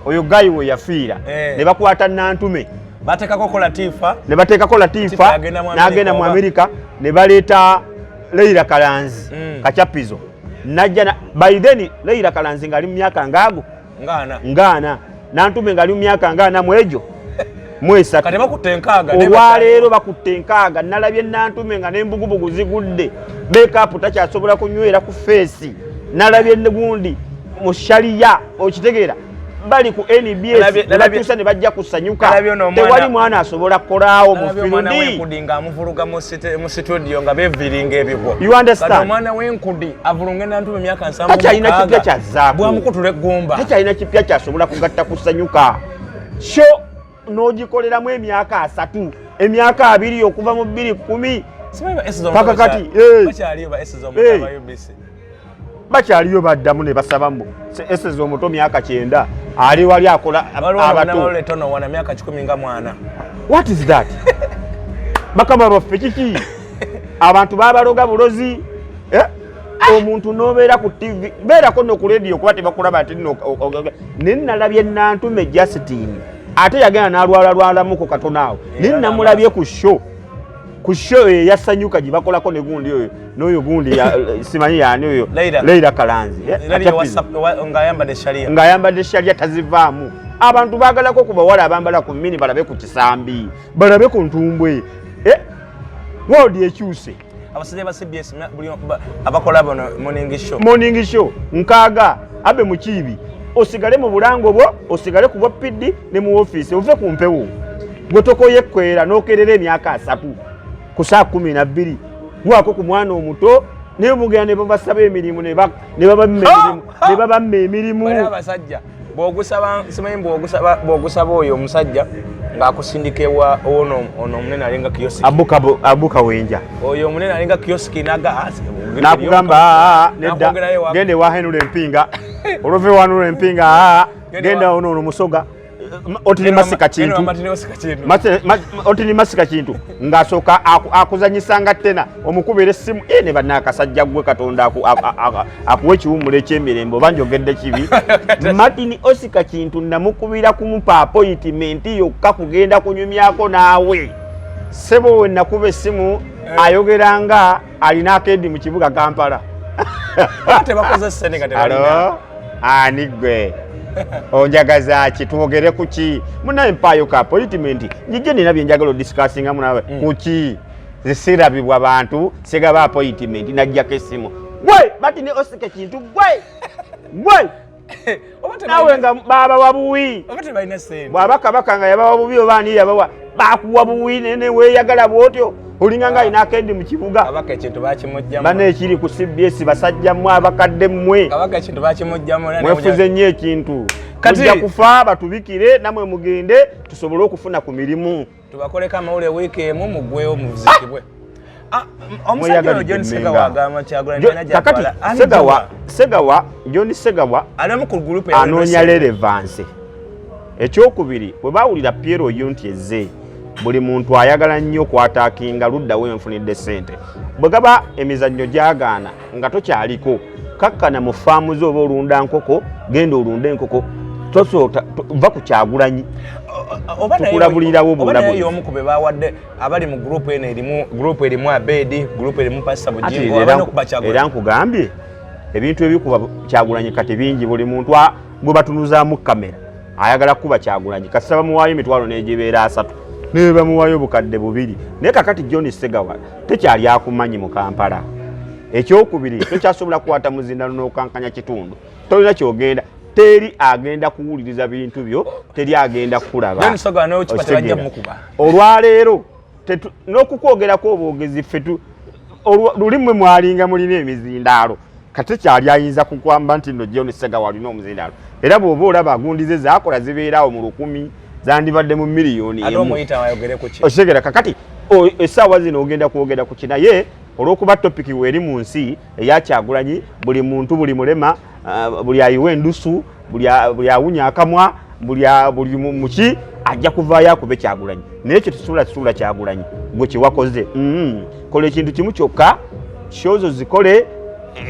oyo gayi we yafiira ne bakwata Nantume batekako Latifa ne batekako Latifa n'agenda mu America ne baleeta Leila Kalanzi kachapizo najja by then Leila Kalanzi ngali mu myaka ngaago ngana Nantume ngali mu myaka ngana mwejo mwesa kati bakutenkaga olwaleero bakutenkaga nalabye Nantume nga n'embugubugu zigudde makeup takyasobola kunywera ku face nalabye negundi mu sharia okitegeera bali ku NBS batuusa ne bajja kusanyuka tewali mwana asobola kukolaawo mu firundi w'enkudi amuvuluga mu studio nga beviringa ebigwo you understand omwana w'enkudi avulunga Nantume emyaka 7 takyalina kipya kyazzaako bwamukutula eggumba takyalina kipya kyasobola kugatta kusanyuka sho n'ogikoleramu emyaka 3 emyaka 2 okuva mu 2010 paka kati bakyaliyo baddamu ne basabamu eseza omuto myaka 9 ali wali akola abato myaka 10 nga mwana what is that bakama baffe kiki abantu babaloga bulozi omuntu nobeera ku TV beerako no ku radio kuba tebakulaba ati ninalabye Nantume Justin ate yagenda n'alwalamu ku katonaawo ninamulabye ku show yasanyuka gibakolako ne gundi oyo n'oyo gundi simanyi yani oyo Leila Kalanzi ng'ayambadde sharia tazivaamu abantu baagalako ku bawala abambala ku mini balabe ku kisambi balabe ku ntumbwe world ekyuse abasajja ba CBS abakola bono morning show nkaaga abe mukiibi osigale mu bulango bwo osigale ku bwapidi ne mu office ove ku mpewo gwe tokoyekwera n'okerera emyaka 3 ku saa 12 wako ku mwana omuto ne mugenda ne babasaba emirimu ne baba emirimu abasajja bwogusaba simanyi bwogusaba oyo omusajja ng'akusindikewa ono omunene alinga kioski abuka wenja oyo omunene alinga kioski nakugamba nedda gende wa Henry Empinga olove wanule Empinga genda ono musoga otini masika kintu ng'asooka akuzanyisanga tena omukubira essimu ne bannakasajja gwe Katonda akuwa ekiwummulo eky'emirembe oba njogedde kibi Martin Osika Kintu namukubira kumupa appointment yokka kugenda kunyumyako naawe sebo we nakuba essimu ayogeranga alina akendi mu kibuga Kampala ani gwe onjagaza ki twogere kuki munaye mpayo ka appointment njije nina byenjagala odiscussinga munawe kuki zisirabibwa abantu segaba appointment najjako essimu gwe Martin Osika Kintu gwe nawe nga baba wabuwi bwabakabaka nga yaba wabuwi oba ani yabawa bakuwa buwi nene weeyagala bwotyo olinga nga alina akendi mu kibuga bane ekiri ku CBS basajja mmwe abakadde mmwe mwefuze nnyo ekintu kujja kufa batubikire namwe mugende tusobole okufuna ku mirimu tubakoleko amawulire wiiki emu mugwewo muzikibwe omusajja John Segawa agamba Segawa John Segawa anoonya relevance ekyokubiri bwe bawulira Piero Yunti ezze buli muntu ayagala nnyo kwataakinga ludda wenfunidde ssente bwe gaba emizannyo gyagaana nga tokyaliko kakkana mu faamu zo oba olunda nkoko genda olunda enkoko tosoota va ku Kyagulanyi tukulabulirawo obulabu omu ku be bawadde abali mu group erimu Abedi group erimu Pastor Bujingo abanokuba Kyagulanyi era nkugambye ebintu ebikuba Kyagulanyi kati bingi buli muntu gwe batunuzaamu kamera ayagala kuba Kyagulanyi kasaba muwaayo emitwalo n'egibeera 3 ne bamuwaayo bukadde 2 naye kakati John Segawa tekyali akumanyi mu Kampala ekyokubiri tokyasobola kukwata muzindano n'okankanya kitundu tolina kyogenda teri agenda kuwuliriza bintu byo teri agenda kulaba olwaleero n'okukwogerako obwogezi ffe lulimwe mwalinga mulina emizindaalo kate kyali ayinza kukwamba nti nno John Sega walina omuzindalo era bw'oba olaba agundize zaakola zibeerawo mu 10 zandibadde mu miliyoni ate omuyita wayogere ku ki osegera kakati essaawa zino ogenda kwogera ku kina ye olw'okuba topiki weeri mu nsi eya Kyagulanyi buli muntu buli mulema buli ayiwa endusu buli awunya akamwa buli muki ajja kuvaayo akube Kyagulanyi naye ekyo tesuula Kyagulanyi gwe kyewakoze kola ekintu kimu kyokka shozo zikole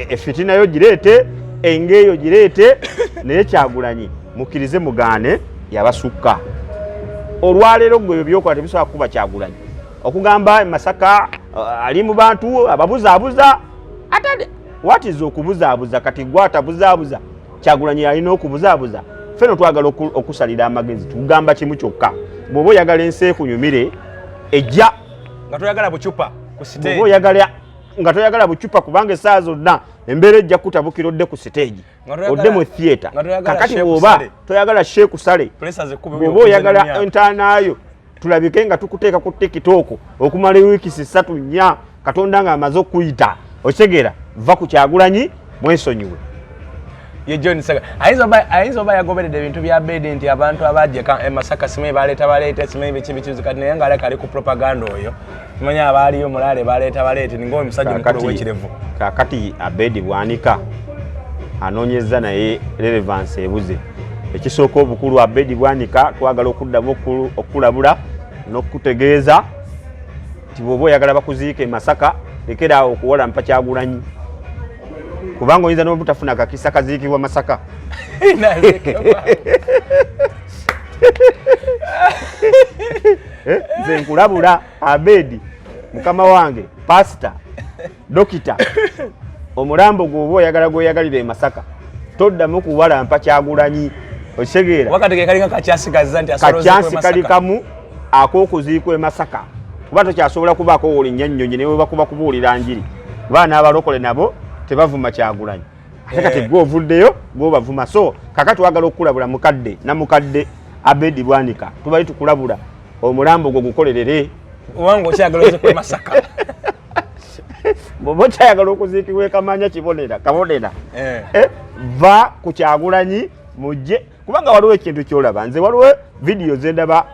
efitina yo gireete engeeyo gireete naye Kyagulanyi mukkirize mugaane yabasukka olwaleero gwe byokola tebisobola kuba Kyagulanyi okugamba Masaka ali mu bantu ababuzaabuza ate what is okubuzaabuza kati gwatabuzaabuza Kyagulanyi alina okubuzaabuza feno twagala okusalira amagezi tugamba kimu kyokka bw'oba oyagala ensi ekunyumire ejja nga toyagala bucupa ku stage bw'oba oyagala nga toyagala bucupa kubanga essaawa zonna embeera ejja kutabukira odde ku stage odde mu theatre kakati bw'oba toyagala sheeku sale bw'oba oyagala entaanaayo tulabike nga tukuteeka ku TikTok okumala wiikisi 3-4 Katonda nga amaze okuyita okitegeera va ku Kyagulanyi mwesonyiwe ye John Sega ayinza oba yagoberedde ebintu bya bedi nti abantu abajje Masaka simanyi baleeta simanyi biki kati naye nga aleka ali ku propaganda oyo simanyi abaaliyo mulaale baleeta ninga omusajja mukulu w'ekirevu kakati Abedi Bwanika anoonyeza naye relevance ebuze ekisooka obukulu Abedi Bwanika twagala okuddamu okulabula n'okutegeeza nti bw'oba oyagala bakuziike Masaka lekera awo okuwola mpa Kyagulanyi kubanga oyinza n'obutafuna kakisa kaziikibwa Masaka nze nkulabula Abedi mukama wange pasita dokita omulambo gw'oba oyagala gweyagalira e Masaka toddamu kuwala mpa Kyagulanyi okitegeera wakati ke kalinga kakyasigaza nti kakyasi kali kamu ak'okuziikwa e Masaka kuba tokyasobola kubaako wolinnya nnyonyi ne bwe bakuba kubuulira njiri baana abalokole nabo tebavuma Kyagulanyi ate kati gwe ovuddeyo gw'obavuma so kakati twagala okukulabula mukadde Abedi Bwanika tubali tukulabula omulambo gwo gukolerere wangu okyagala ozekwe Masaka bw'oba okyayagala okuziikibwa Kamanya kabonera va ku Kyagulanyi mujje kubanga waliwo ekintu kyolaba nze waliwo vidiyo zendaba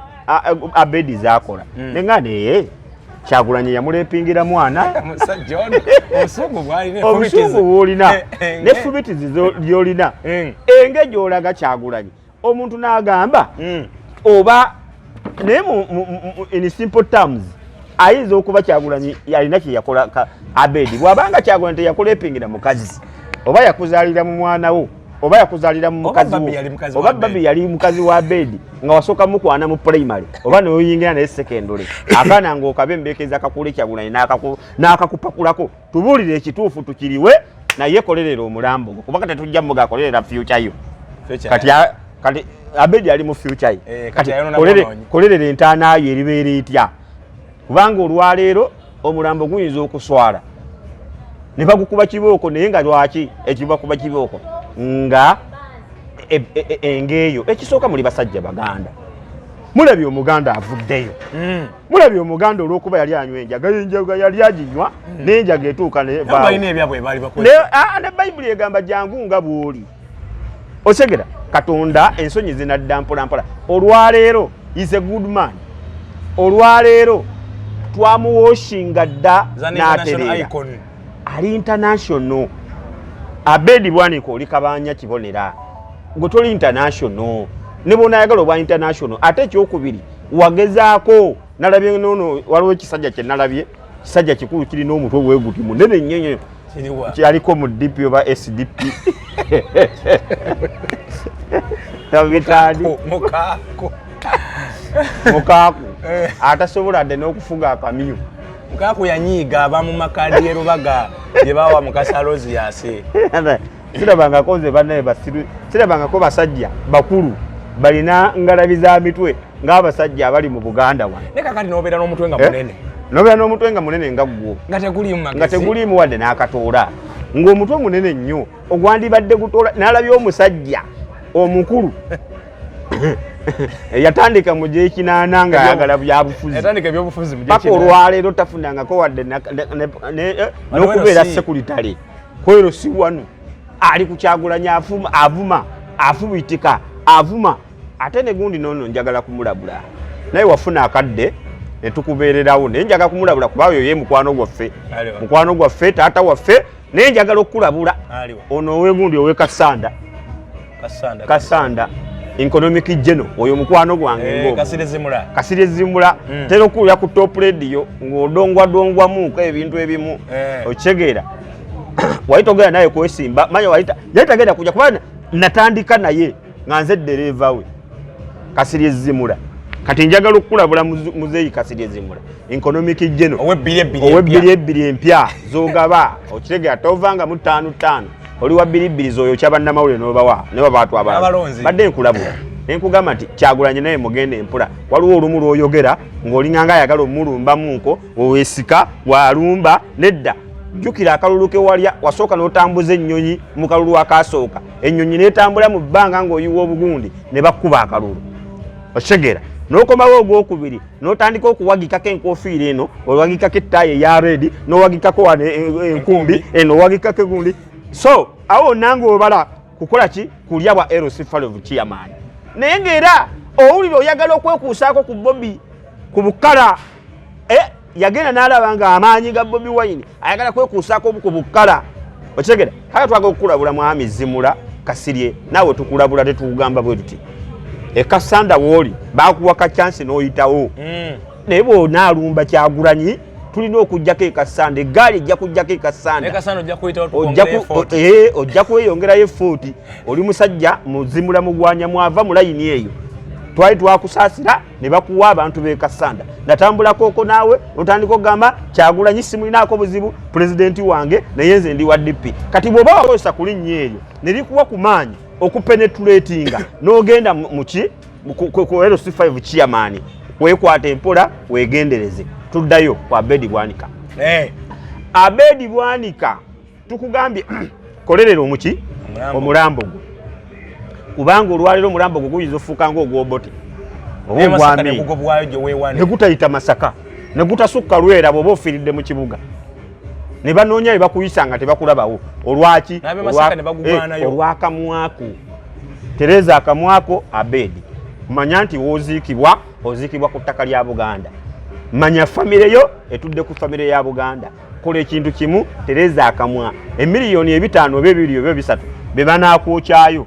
Abedi zaakola nenga naye Kyagulanyi yamulepingira mwana obusungu bw'olina n'effubitizi ly'olina enge gy'olaga Kyagulanyi omuntu n'agamba oba naye in simple terms ayinza okuba Kyagulanyi yalina kye yakola Abedi bw'abanga Kyagulanyi teyakulepingira mukazi oba yakuzaalira mu mwana wo oba yakuzaalira mu mukazi wo oba babi yali mukazi wa Abedi nga wasooka mukwana mu primary oba n'oyingira naye secondary akaana ng'okabe embeekeza kakule Kyagulanyi n'akakupakulako tubuulire ekituufu tukiriwe naye kolerera omulambo gwo kubanga tetujja muga kolerera future yo kati Abedi ali mu future ye kati kolerera entaanaayo eribeera etya kubanga olwaleero omulambo guyinza okuswala ne bagukuba kibooko naye nga lwaki ekibakuba kibooko nga engeeyo ekisooka muli basajja baganda mulabye omuganda avuddeyo mulabye omuganda olw'okuba yali anywa enjaga yali aginywa n'enjaga etuuka ne Bayibuli egamba jangu nga bw'oli osegera Katonda ensonyi zinadda mpolampola olwaleero is a good man olwaleero twamuwoshinga dda n'atereera ali international Abedi Bwanika oli kabanya kibonera gwe toli international ne bonayagala obwa international ate ekyokubiri wagezaako nalabye nono waliwo ekisajja kye nalabye kisajja kikulu kirina omutwe weeguti munene nnyo kyaliko mu DP oba SDP tabitali mukaaku atasobola dde n'okufuga akamyu mukaaku yanyiiga abamu makadi y'erubaga gye bawa mukasalozi yase sirabangako nze bannaye basiru sirabangako basajja bakulu balina ngalabi za mitwe ng'abasajja abali mu Buganda wano ne kakati n'obeera n'omutwe nga munene n'obeera n'omutwe nga munene nga gwo nga teguliimu wadde n'akatoola ng'omutwe munene nnyo ogwandibadde gutoola n'alabye omusajja omukulu yatandika mu gy'ekinaana ng'ayagala byabufuzi paka olwaleero tafunangako wadde n'okubeera sekuritale kwero si wanu ali ku Kyagulanyi afubitika avuma ate ne gundi nono njagala kumulabula naye wafuna akadde netukubeererawo naye njagala kumulabula kuba oyo ye mukwano gwaffe taata waffe naye njagala okukulabula ono owegundi owe Kasanda economic general oyo mukwano gwange Kasire Zimula tera okulya ku top radio ng'odongwadongwamuko ebintu ebimu okitegeera wayita ogenda naye kwesimba manya wayita tagenda kujja kuba natandika naye nga nze ddereeva we Kasire Zimula kati njagala okukulabula muzeeyi Kasire Zimula economic general ow'ebbiri ebbiri empya z'ogaba okitegeera tovanga mu 5 oli wa bbiri zoyo kyabannamawulire n'obawa ne babaatu abalonzi badde nkulabula nenkugamba nti Kyagulanyi naye mugende empula waliwo olumu lw'oyogera ng'olinganga ayagala omulumbamuko oweesika walumba nedda jjukira akalulu ke walya wasooka n'otambuza ennyonyi mu kalulu akaasooka ennyonyi n'etambula mu bbanga ng'oyiwa obugundi ne bakkuba akalulu okitegeera n'okomawo ogwokubiri n'otandika okuwagikako enkofiira eno owagikako ettaayi eya redi n'owagikako wano enkumbi eno owagikako egundi so awo nange obala kukola ki kulya bwa LC Falov chairman naye ng'era owulire oyagala okwekuusaako ku Bobi ku bukala yagenda n'alaba nga amaanyi ga Bobi Wine ayagala kwekuusaako ku bukala okitegeera kale twagala okukulabula mwami Zimula Kasirye naawe tukulabula tetugamba bwe tuti Kasanda wooli bakuwaka chance n'oyitawo naye bw'onaalumba Kyagulanyi tulina okujjako Kasanda eggaali ejja kujjako Kasanda ojja kweyongerayo efuuti oli musajja muzimula mugwanya mwava mu layini eyo twali twakusaasira ne bakuwa abantu b'e Kasanda natambulako naawe otandika okugamba Kyagulanyi simulinaako buzibu pulezidenti wange naye nze ndi wa DP kati bw'oba wakozesa ku linnya eryo ne likuwa ku maanyi okupenetratinga n'ogenda muki ku LC5 chairman weekwata empola weegendereze tuddayo kwa Abedi Bwanika Abedi Bwanika tukugambye kolerera omuki omulambo gwo kubanga olwaliro omulambo gwo guyinza ofuuka ng'ogwobote obwami ne gutayita Masaka ne gutasukka Lwera bw'oba ofiiridde mu kibuga ne banoonya bye bakuyisa nga tebakulabawo olwaki olwakamwako Tereza akamwako Abedi manya nti woziikibwa oziikibwa ku ttaka lya Buganda manya famire yo etudde ku famire ya Buganda kola ekintu kimu Tereza akamwa emiliyoni 5 oba 2 oba 3 be banaakwokyayo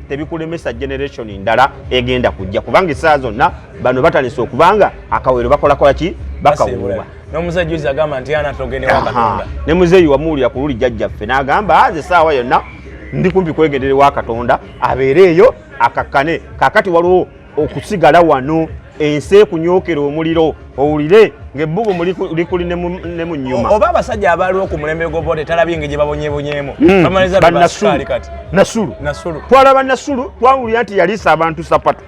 tebikulemesa generation ndala egenda kujja kubanga essaawa zonna bano batalisa okubanga akawero bakola ki bakawuba n'omusajja uzi agamba nti ana togende wa Katonda ne muzeeyi wamuwulira ku luli jjajjaffe n'agamba aze essaawa yonna ndi kumpi kwegendere wa Katonda abeereeyo akakkane kakati waliwo okusigala wano ensi ekunyokera omuliro owulire ng'ebbubu likuli ne mu nnyuma oba abasajja abaliwo ku mulembe gw'obote talabye ng'egye babonyebonyemu Nasulu twalaba Nasulu twawulira nti yaliisa abantu sapatu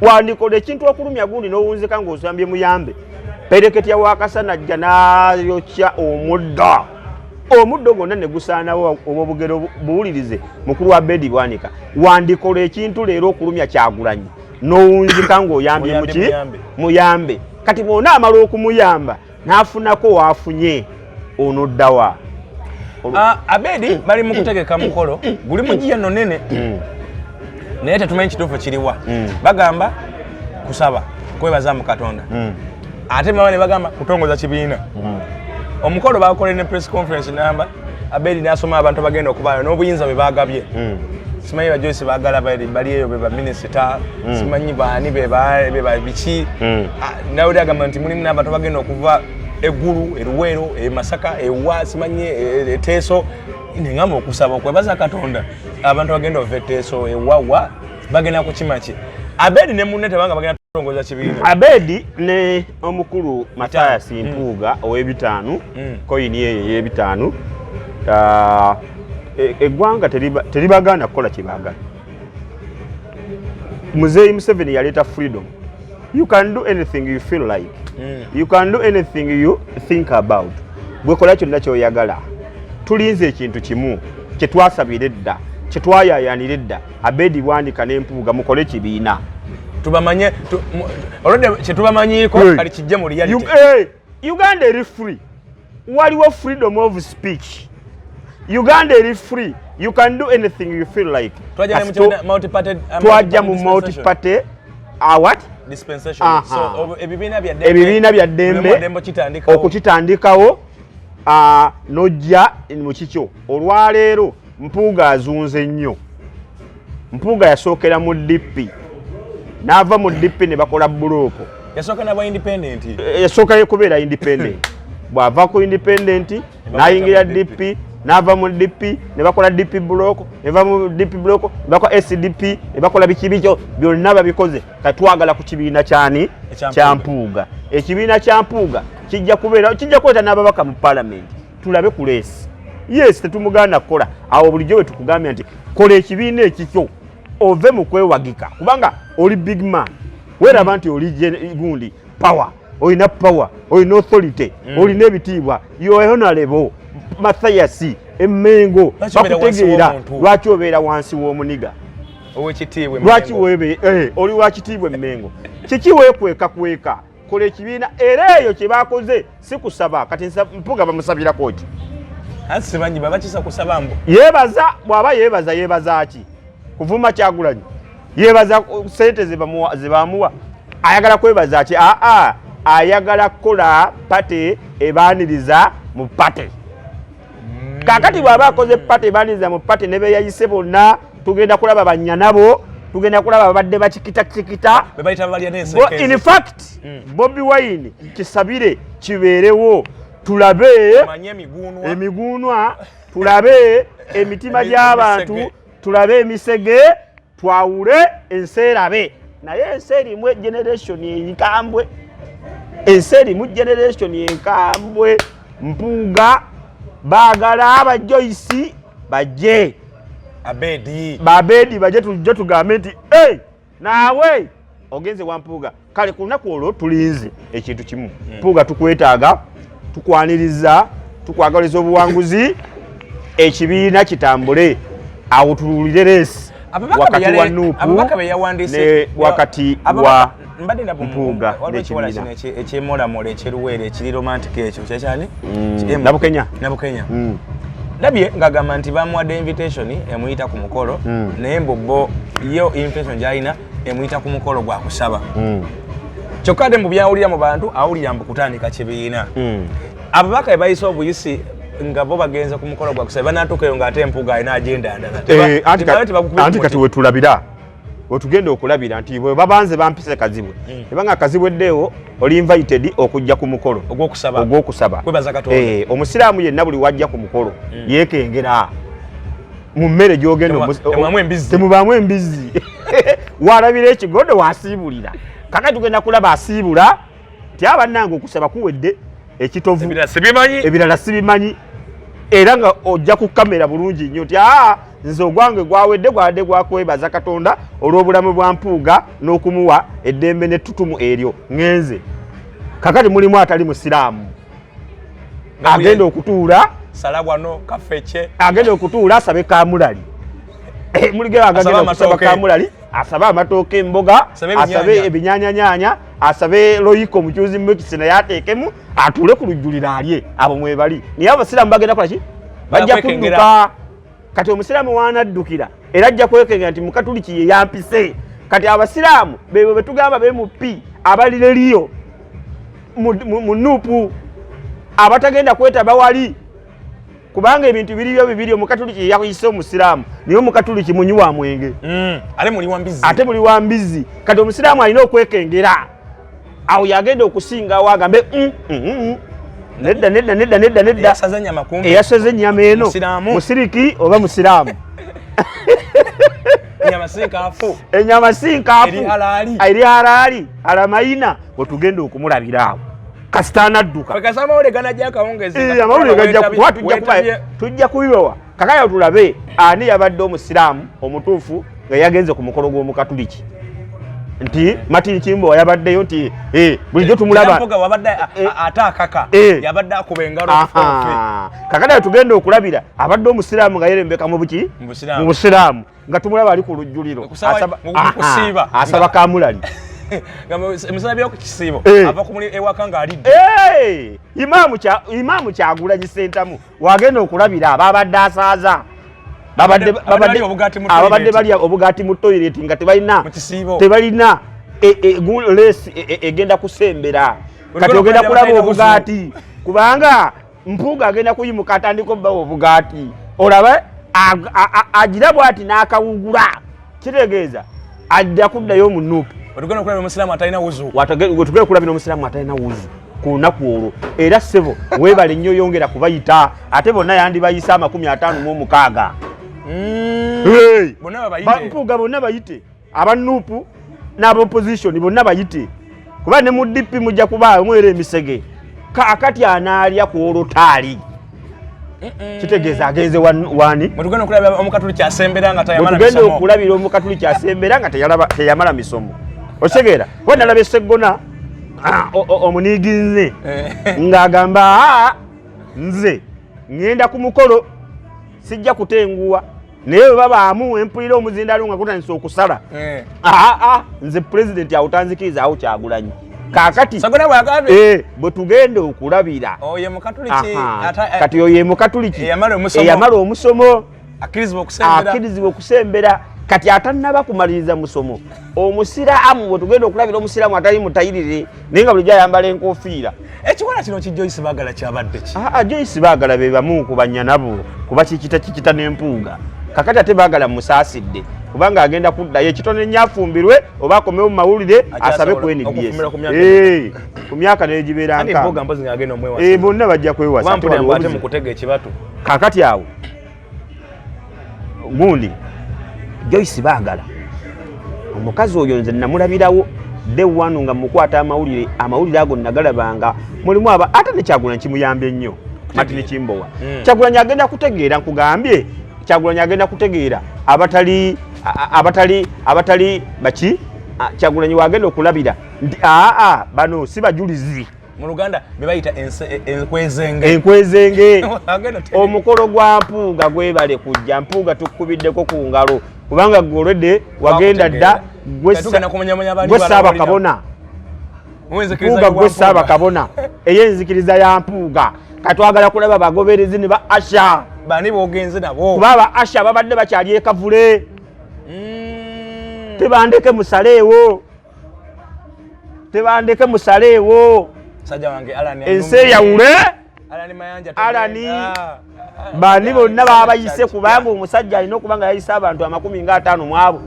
wandikola ekintu okulumya gundi n'owunzika ng'osambye muyambe pereketya wakasana ajja n'ayokya omuddo gwonna ne gusaanawo obwobugero buwulirize mukulu wa Abedi Bwanika wandikola ekintu leero okulumya Kyagulanyi n'owunzika ng'oyambye muki muyambe kati bw'ona amala okumuyamba n'afunako waafunye ono ddawa Abedi bali mu kutegeka mukolo guli mugiya nno nene naye tetumanyi kituufu kiriwa bagamba kusaba kwebaza mu Katonda ate mama ne bagamba kutongoza kibiina omukolo bakolera ne press conference namba Abedi n'asoma abantu bagenda okubaayo n'obuyinza bwe bagabye simanyi ba Joyce bagala bali eyo be ba minister simanyi baani be ba biki nawe agamba nti mulimu n'abantu bagenda okuva eggulu eruwero Masaka ewa simanyi eteeso nengamba okusaba okwebaza Katonda abantu bagenda ova eteeso ewawa bagenda kukimaki Abedi ne munne tebanga bagenda kutongoza kibiina Abedi ne omukulu Mathias Mpuuga ow'ebitaano koyini ye y'ebitaano eggwanga teribagaana kukola kyebaagala Muzeeyi Museveni yaleeta freedom you can do anything you feel like you can do anything you think about bwekola kyonna kyoyagala tulinze ekintu kimu kyetwasabira edda kyetwayayanira edda Abedi Bwanika n'Empuuga mukole kibiina tubamanye olode kyetubamanyiko kali kijja mu reality Uganda eri free waliwo freedom of speech Uganda eri free, you can do anything you feel like. Twajja mu multi-party what? Dispensation. So ebibiina bya ddembe okukitandikawo n'ojja mu kikyo. Olwaleero Mpuuga azunze nnyo. Mpuuga yasookera mu DP n'ava mu DP ne bakola buloko. Yasooka n'aba independent. Yasooka kubeera independent. Bw'ava ku independent n'ayingira DP n'ava mu DP ne bakola DP buloko, ne va mu DP buloko ne bakola SDP ne bakola bikibikyo byonna babikoze. Katwagala ku kibiina kyani kya Mpuuga. Ekibiina kya Mpuuga kijja kweta n'ababaka mu parliament. Tulabe ku leesi. Yes, tetumuganda kola. Awo bulijjo tukugambya nti kola ekibiina ekikyo ove mu kwewagika. Kubanga oli big man. Weraba nti oli gundi power. Olina power, olina authority, olina ebitiibwa. You are honorable. Mathayasi, Emmengo, bakutegeera lwaki obeera wansi w'omuniga. Owekitiibwe lwaki webe oli wakitiibwe Emmengo. Kiki wekweka kola ekibiina era eyo kye bakoze si kusaba kati Mpuuga bamusabira kooti. Asimanyi babakisa kusaba mbo. Yebaza bwaba yebaza ki? Kuvuma Kyagulanyi. Yebaza sente ze bamuwa. Ayagala kwebaza ki? Ayagala kola pate ebaaniriza mu pate. Kakati bwaba akoze pate ebaaniriza mu pate ne beeyayise bonna tugenda kulaba banyanabo, tugenda kulaba babadde bakikita. Bebayita balya n'ensekezi. In fact, Bobi Wine kisabire kibeerewo. Tulabe emiguunwa, tulabe emitima gy'abantu, tulabe emisege, twawule enseerabe. Naye enseerimu generation enkambwe. Enseerimu generation enkambwe. Mpuuga baagala aba Joyce bajje. Abedi bajje tujje tugambe nti naawe ogenze wa Mpuuga. Kale ku lunaku olwo tulinze ekintu kimu. Mpuuga tukwetaaga. Tukwaniriza, tukwagaliza obuwanguzi, ekibiina kitambule, awo tululire leesi wakati wa Nuupu ne wakati wa Mpuuga n'ekibiina. Ekyemolamole ekyeruwere ekiri romantic ekyo kyekyani? Nabukenya. Labye ng'agamba nti bamuwadde invitation emuyita ku mukolo naye mbo yo invitation gy'alina emuyita ku mukolo gwa kusaba. Kyokka ate mu byawulira mu bantu awulira mbu kutandika kibiina. Ababaka ebayisa obuyisi nga bo bagenza ku mukolo gwa kusaba banatuukeyo ng'ate Mpuuga alina agenda ndala. Anti kati wetulabira wetugenda okulabira nti bwe babanze bampise kazibwe ebanga akazibweddeewo oli invited okujja ku mukolo ogw'okusaba. Kwebaza Katonda. Omusiraamu yenna buli wajja ku mukolo yeekengera mu mmere gy'ogenda temubaamu embizzi. Walabira ekigondo wasiibulira. Kakati tugenda kulaba asiibula ti abannange okusaba kuwedde ekitovu ebirala sibimanyi era nga ojja ku kamera bulungi nnyo nti nze ogwange gwawedde gwadde gwakwebaza Katonda olw'obulamu bwa Mpuuga n'okumuwa eddembe n'ettutumu eryo ngenze. Kakati mulimu atali musiraamu agenda okutuula salabwano kafeche agenda okutuula asabe Kamulali. Muligera agenda okusaba Kamulali asabe amatooke emboga, asabe ebinyanyanyanya, asabe Loyiko mukyuzi mmekisi naye ateekemu atuule ku lujjulira alye. Abo mwebali naye abasiraamu bagenda kola ki? Bajja kudduka. Kati omusiraamu waanaddukira era ajja kwekengera nti Mukatuliki ye yampise. Kati abasiraamu bebo betugamba bemupi abalire liyo mu Nuupu abatagenda kwetaba wali kubanga ebintu biriyo bibiri. Omukatuliki yakuyise omusiraamu naye Omukatuliki munywa mwenge. Ate muli wa mbizi. Kati omusiraamu alina okwekengera awo yagenda okusinga wagambe nedda eyasaze ennyama eno musiriki oba musiraamu. Ennyama si nkaafu eri halaali alamayina wetugenda okumulabira awo kasitaana adduka. Amawulire gajja kuba tujja kubibawa. Kakaya tulabe ani yabadde omusiraamu omutuufu nga yagenze ku mukolo gw'Omukatuliki. Nti Martin Kimbo yabaddeyo nti bulijjo tumulaba Mpuuga wabadde atakaka yabadde akuba engalo kakati tugenda okulabira abadde omusiraamu nga yerembeka mu buki mu busiraamu nga tumulaba ali ku lujjuliro asaba Kamulali. emisana by'oku kisibo ava ku muli ewaka ng'alidde Imaamu Kyagulanyi Ssentamu wagenda okulabira ababadde asaaza ababadde balya obugaati mu toilet nga tebalina leesi egenda kusembera kati ogenda kulaba obugaati kubanga Mpuuga agenda kuyimuka atandika obbawo obugaati olaba agira bw'ati n'akawugula kitegeeza ajja kuddayo mu Nuupu otugenda okulabira omusiraamu atalina wuzu tugenda kulabira omusiraamu atalina wuzu ku lunaku olwo era ssebo weebale nnyo yongera kubayita ate bonna yandibayisa 56 Mpuuga bonna bayite aba Nuupu n'abopposition bonna bayite kuba ne mu DP mujja kubaayo mwera emisege akati analya ku olutaali kitegeeza agenze wani tugenda okulabira omukatuliki asembera nga tayamala misomo tugenda okulabira omukatuliki asembera nga teyamala misomo otegeera bwe nalaba Sseggona omuniiginze ng'agamba nze ngenda ku mukolo sijja kutenguwa naye bwe babaamu empulira omuzindaalo nga gutandise okusala nze pulezidenti awutanzikiriza awo Kyagulanyi kaakati bwe tugenda okulabira kati oyo ye mukatuliki eyamala omusomo akkirizibwa okusembera kati atannaba kumaliriza musomo omusiraamu bwe tugenda okulabira omusiraamu atali mutayirire naye nga bulijjo ayambala enkofiira ekiwala kino ki Joyce Baagala kyabadde ki Joyce Baagala be bamu ku banywanabo kuba kikita n'empuuga kakati ate Baagala musaasidde kubanga agenda kuddayo ekitone nnyafumbirwe oba akomewo mu mawulire asabe ku NBS ku myaka negibeera bonna bajja kwewasa kakati awo gundi Joyce Baagala omukazi oyo nze namulabirawo dewanu nga mukwata amawulire ago nagalabanga mulimu ate ne Kyagulanyi kimuyambye nnyo Martin Kimbowa Kyagulanyi agenda kutegeera nkugambye Kyagulanyi agenda kutegeera abatali baki Kyagulanyi wagenda okulabira nti bano si bajulizi mu Luganda bebayita enkwezenge omukolo gwa Mpuuga gwebale kujja Mpuuga tukubiddeko ku ngalo kubanga golede wagenda dda gwe Ssaabakabona Mpuuga gwe Ssaabakabona ey'enzikiriza ya Mpuuga katwagala kulaba bagoberezi ne ba Asha bani bogenze nabo kuba aba Asha babadde bakyali ekavule tebandeke musaleewo sajja wange Alani ensi eyawule Alani bani bonna babayise kubanga omusajja alina okuba nga yayise abantu 50 mu abo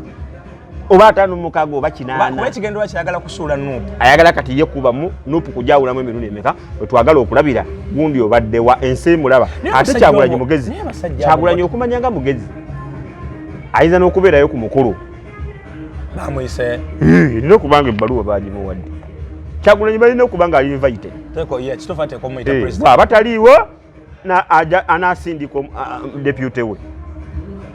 oba 5 mu kago oba 8 ekigendo kyagala kusuula Nuupu ayagala kati ye kuba mu Nuupu kujawulamu emirundi emeka bwe twagala okulabira gundi obadde wa ensi mulaba ate Kyagulanyi mugezi Kyagulanyi okumanya nga mugezi ayiza n'okubeerayo ku mukulu bamuyise erina okubanga ebbaluwa bagimuwadde Kyagulanyi balina okuba nga ali invited abataliiwo anasindika deputy we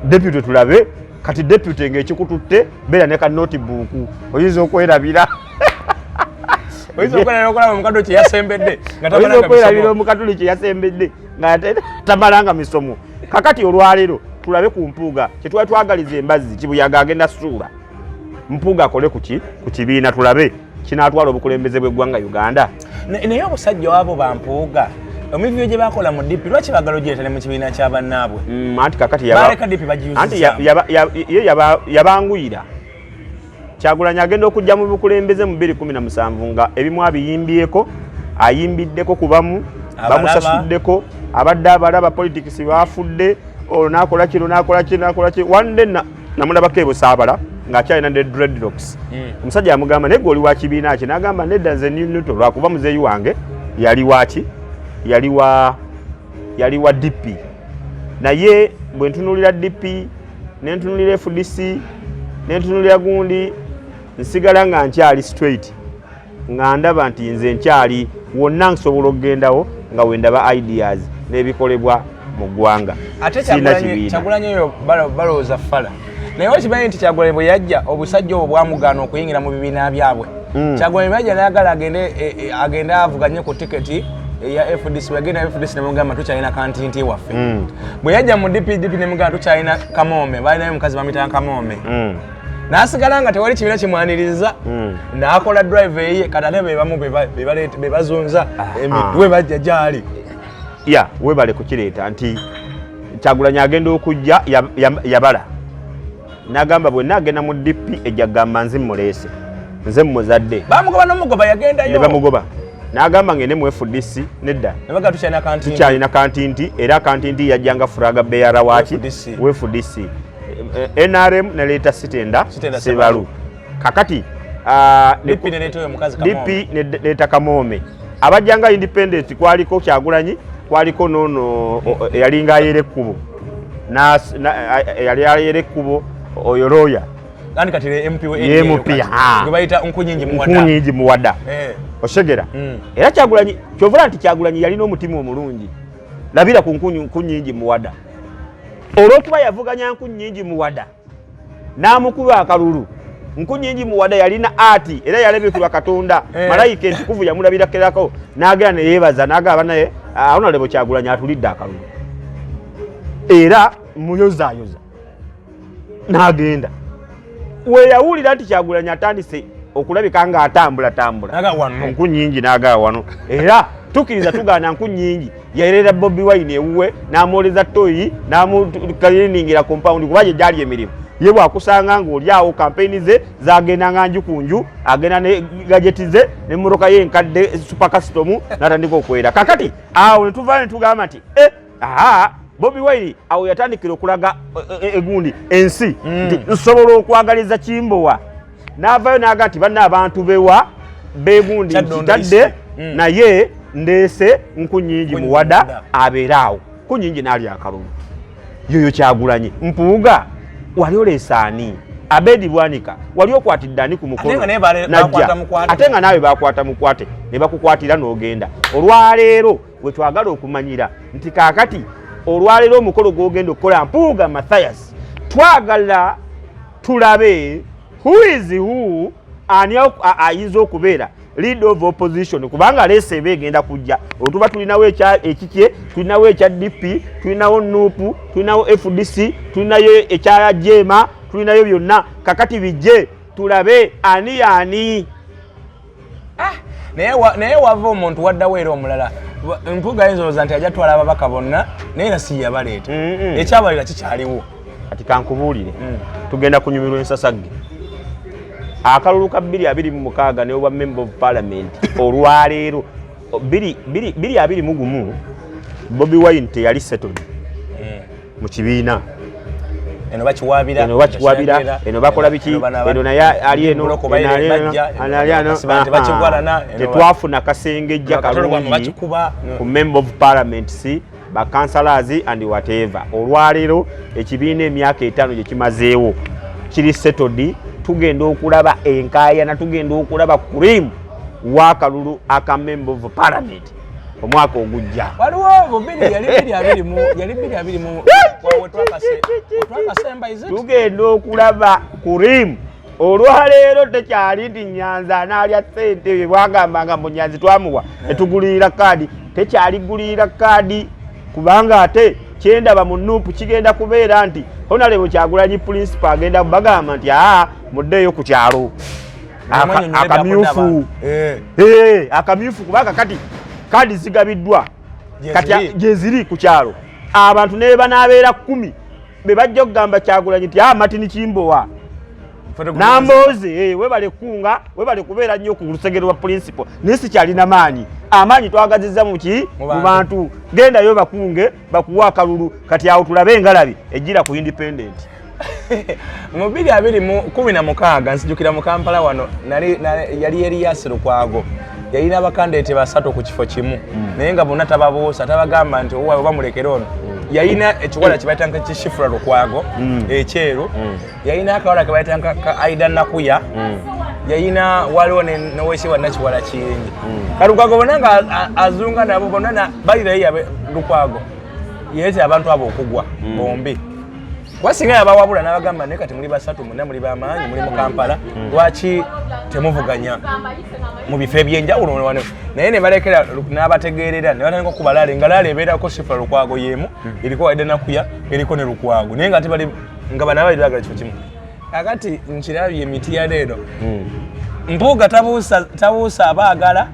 deputy tulabe kati deputy ng'ekikututte beera ne ka notebook oyinza okwerabira oyinza okwerabira omukatuliki yasembedde nga tamalanga misomo kakati olwaleero tulabe ku Mpuuga kyetwali twagaliza embazzi Kibuyaga agenda suula Mpuuga akole ku kibiina tulabe kinaatwala obukulembeze bw'eggwanga Uganda naye obusajja wabo ba Mpuuga omivyo gye bakola mu DP lwaki bagala ogyetane mu kibiina ky'abannaabwe anti kakati yabanguyira Kyagulanyi agenda okujja mu bukulembeze mu 2017 nga ebimu abiyimbyeko ayimbiddeko kubamu bamusasuddeko abadde abalaba politics bafudde nakola kino one day namulabako ebusaabala ng'akyalina ne dreadlocks omusajja amugamba naye gwe oli wa kibiina kye n'agamba nedda nze nnuto lwakuba muzeeyi wange yali waki yali wa DP naye bwe ntunulira DP nentunulira FDC nentunulira gundi nsigala nga nkyali straight nga ndaba nti nze nkyali wonna nsobola okugendawo nga wendaba ideas n'ebikolebwa mu ggwanga ate Kyagulanyi eyo balowooza fala naye okimanyi nti Kyagulanyi bwe yajja obusajja obwo bwamugaana okuyingira mu bibiina byabwe Kyagulanyi bwajja nayagala agende avuganye ku tiketi ya FDC wagenda FDC nemugamba tukyalina kantinti waffe bwe yajja mu DP nemugamba tukyalina Kamome balinayo mukazi bamuyita Kamome nasigala nga tewali kibiina kimwaniriza n'akola drive ye katane bebamu bebazunza emidwe bajja gyali webale kukireeta nti Kyagulanyi agenda okujja yabala n'agamba bwe nagenda mu DP ejja gamba nze muleese nze muzadde bamugoba n'omugoba yagendayo ne bamugoba n'agamba ngende mu FDC nedda nebaga tukyalina kantinti era kantinti yajjanga furaga beyara waki FDC NRM neleeta sitenda Sebalu kakati DP neleeta Kamome abajjanga independent kwaliko Kyagulanyi kwaliko nono yalinga ayere ekkubo yali ayere ekkubo oyo lawyer kandi kati MP bayita Nkunyingi Muwada oshegera era Kyagulanyi kyovula nti Kyagulanyi yalina omutima omulungi labira ku Nkunyingi Muwada olw'okuba yavuganya Nkunyingi Muwada n'amukuba akalulu Nkunyingi Muwada yalina ati era yalebekirwa Katonda malayika entukuvu yamulabirakerako n'agenda ne yeebaza n'agamba naye Honorable Kyagulanyi atulidde akalulu era muyozaayoza n'agenda weyawulira nti Kyagulanyi atandise okulabika nga atambula Nkunyingi n'agaa wano era tukiriza tugaana Nkunyingi yaerera Bobi Wine ewuwe n'amwoleza toyi n'amukaliningira compound kuba gye gyali emirimu ye bwakusanga ng'oli awo kampeyini ze zagenda nga nju ku nju agenda ne gajeti ze n'emmotoka ye enkadde super custom n'atandika okwera kakati awo ne tuvaayo ne tugamba nti Bobi Wine awo yatandikira okulaga egundi ensi nti nsobola okwagaliza Kimbowa n'avaayo n'aga nti banna abantu bewa begundi kitadde naye ndeese Nkunyingi Muwada abeera awo Nkunyingi n'ali akalulu yoyo Kyagulanyi Mpuuga wali oleesa ani Abedi Bwanika wali okwatidde ani ku mukono ate nga naawe bakwata mukwate ne bakukwatira n'ogenda olwaleero we twagala okumanyira nti kaakati olwaleero omukolo gw'ogenda okukola Mpuuga Mathias twagala tulabe who is who ani ayinza okubeera leader of opposition kubanga leese begenda kujja otuba tulinawo ekikye tulinawo ekya DP tulinawo NUP tulinawo FDC tulinayo ekya Jema tulinayo byonna kakati bijje tulabe ani naye wava omuntu waddawo era omulala Mpuuga ayinza nti ajja twala ababaka bonna naye era si yabaleeta ekyabalira kikyaliwo kati kankubuulire tugenda kunyumirwa ensasagge akalulu ka 226 ne obwa member of parliament olwaleero 221 Bobi Wine teyali settled mu kibiina eno bakiwabira eno bakola biki eno naye ali eno tetwafuna kasengejja kalungi ku member of parliament si ba councillors and whatever olwaleero ekibiina emyaka 5 gye kimazeewo kiri settled tugenda okulaba enkaayana tugenda okulaba kurim wakalulu aka member of parliament omwaka ogujja waliwo bubiri yali 220 tugenda okulaba kurim olwaleero tekyali nti Nyanza analya ssente bwagambanga mu Nyanzi twamuwa etugulirira kaadi tekyaligulirira kaadi kubanga ate kyendaba mu NUP kigenda kubeera nti Honorable Kyagulanyi principal agenda bagamba nti muddeeyo ku kyalo akamyufu kubanga kati kaadi zigabiddwa kati gyeziri ku kyalo abantu ne banaabeera 10 be bajja okugamba Kyagulanyi nti Martin Kimbowa namboze webale kunga webale kubeera nnyo ku lusegero lwa principal nisi kyalina amaanyi twagazizza mu bantu gendayo bakunge bakuwa akalulu kati awo tulabe engalabi ejjira ku independent mu 2016 nsijukira mu Kampala wano yali Elias Lukwago yalina abakandidate basatu ku kifo kimu naye nga bonna tababuusa tabagamba nti owa bamulekera ono yalina ekiwala kibayitanga kishifura Lukwago ekyeru yalina akawala kibayitanga ka Aida Nakuya yalina waliwo nowesiwa nakiwala kingi Kalukwago bonna nga azunga nabo bonna balirayo yabe Lukwago yeete abantu abo okugwa bombi wasinga yabawabula n'abagamba naye kati muli basatu muna muli bamaanyi muli mu Kampala lwaki temuvuganya mu bifo ebyenjawulo wano naye ne balekera n'abategeerera ne batandika okubalala engalaala ebeerako Sifula Lukwago yemu eriko Aida Nakuya eriko ne Lukwago naye nga ate bali nga bana bali bagala kifo kimu Kakati nkirabye emiti ya leero. Mpuuga tabuusa abaagala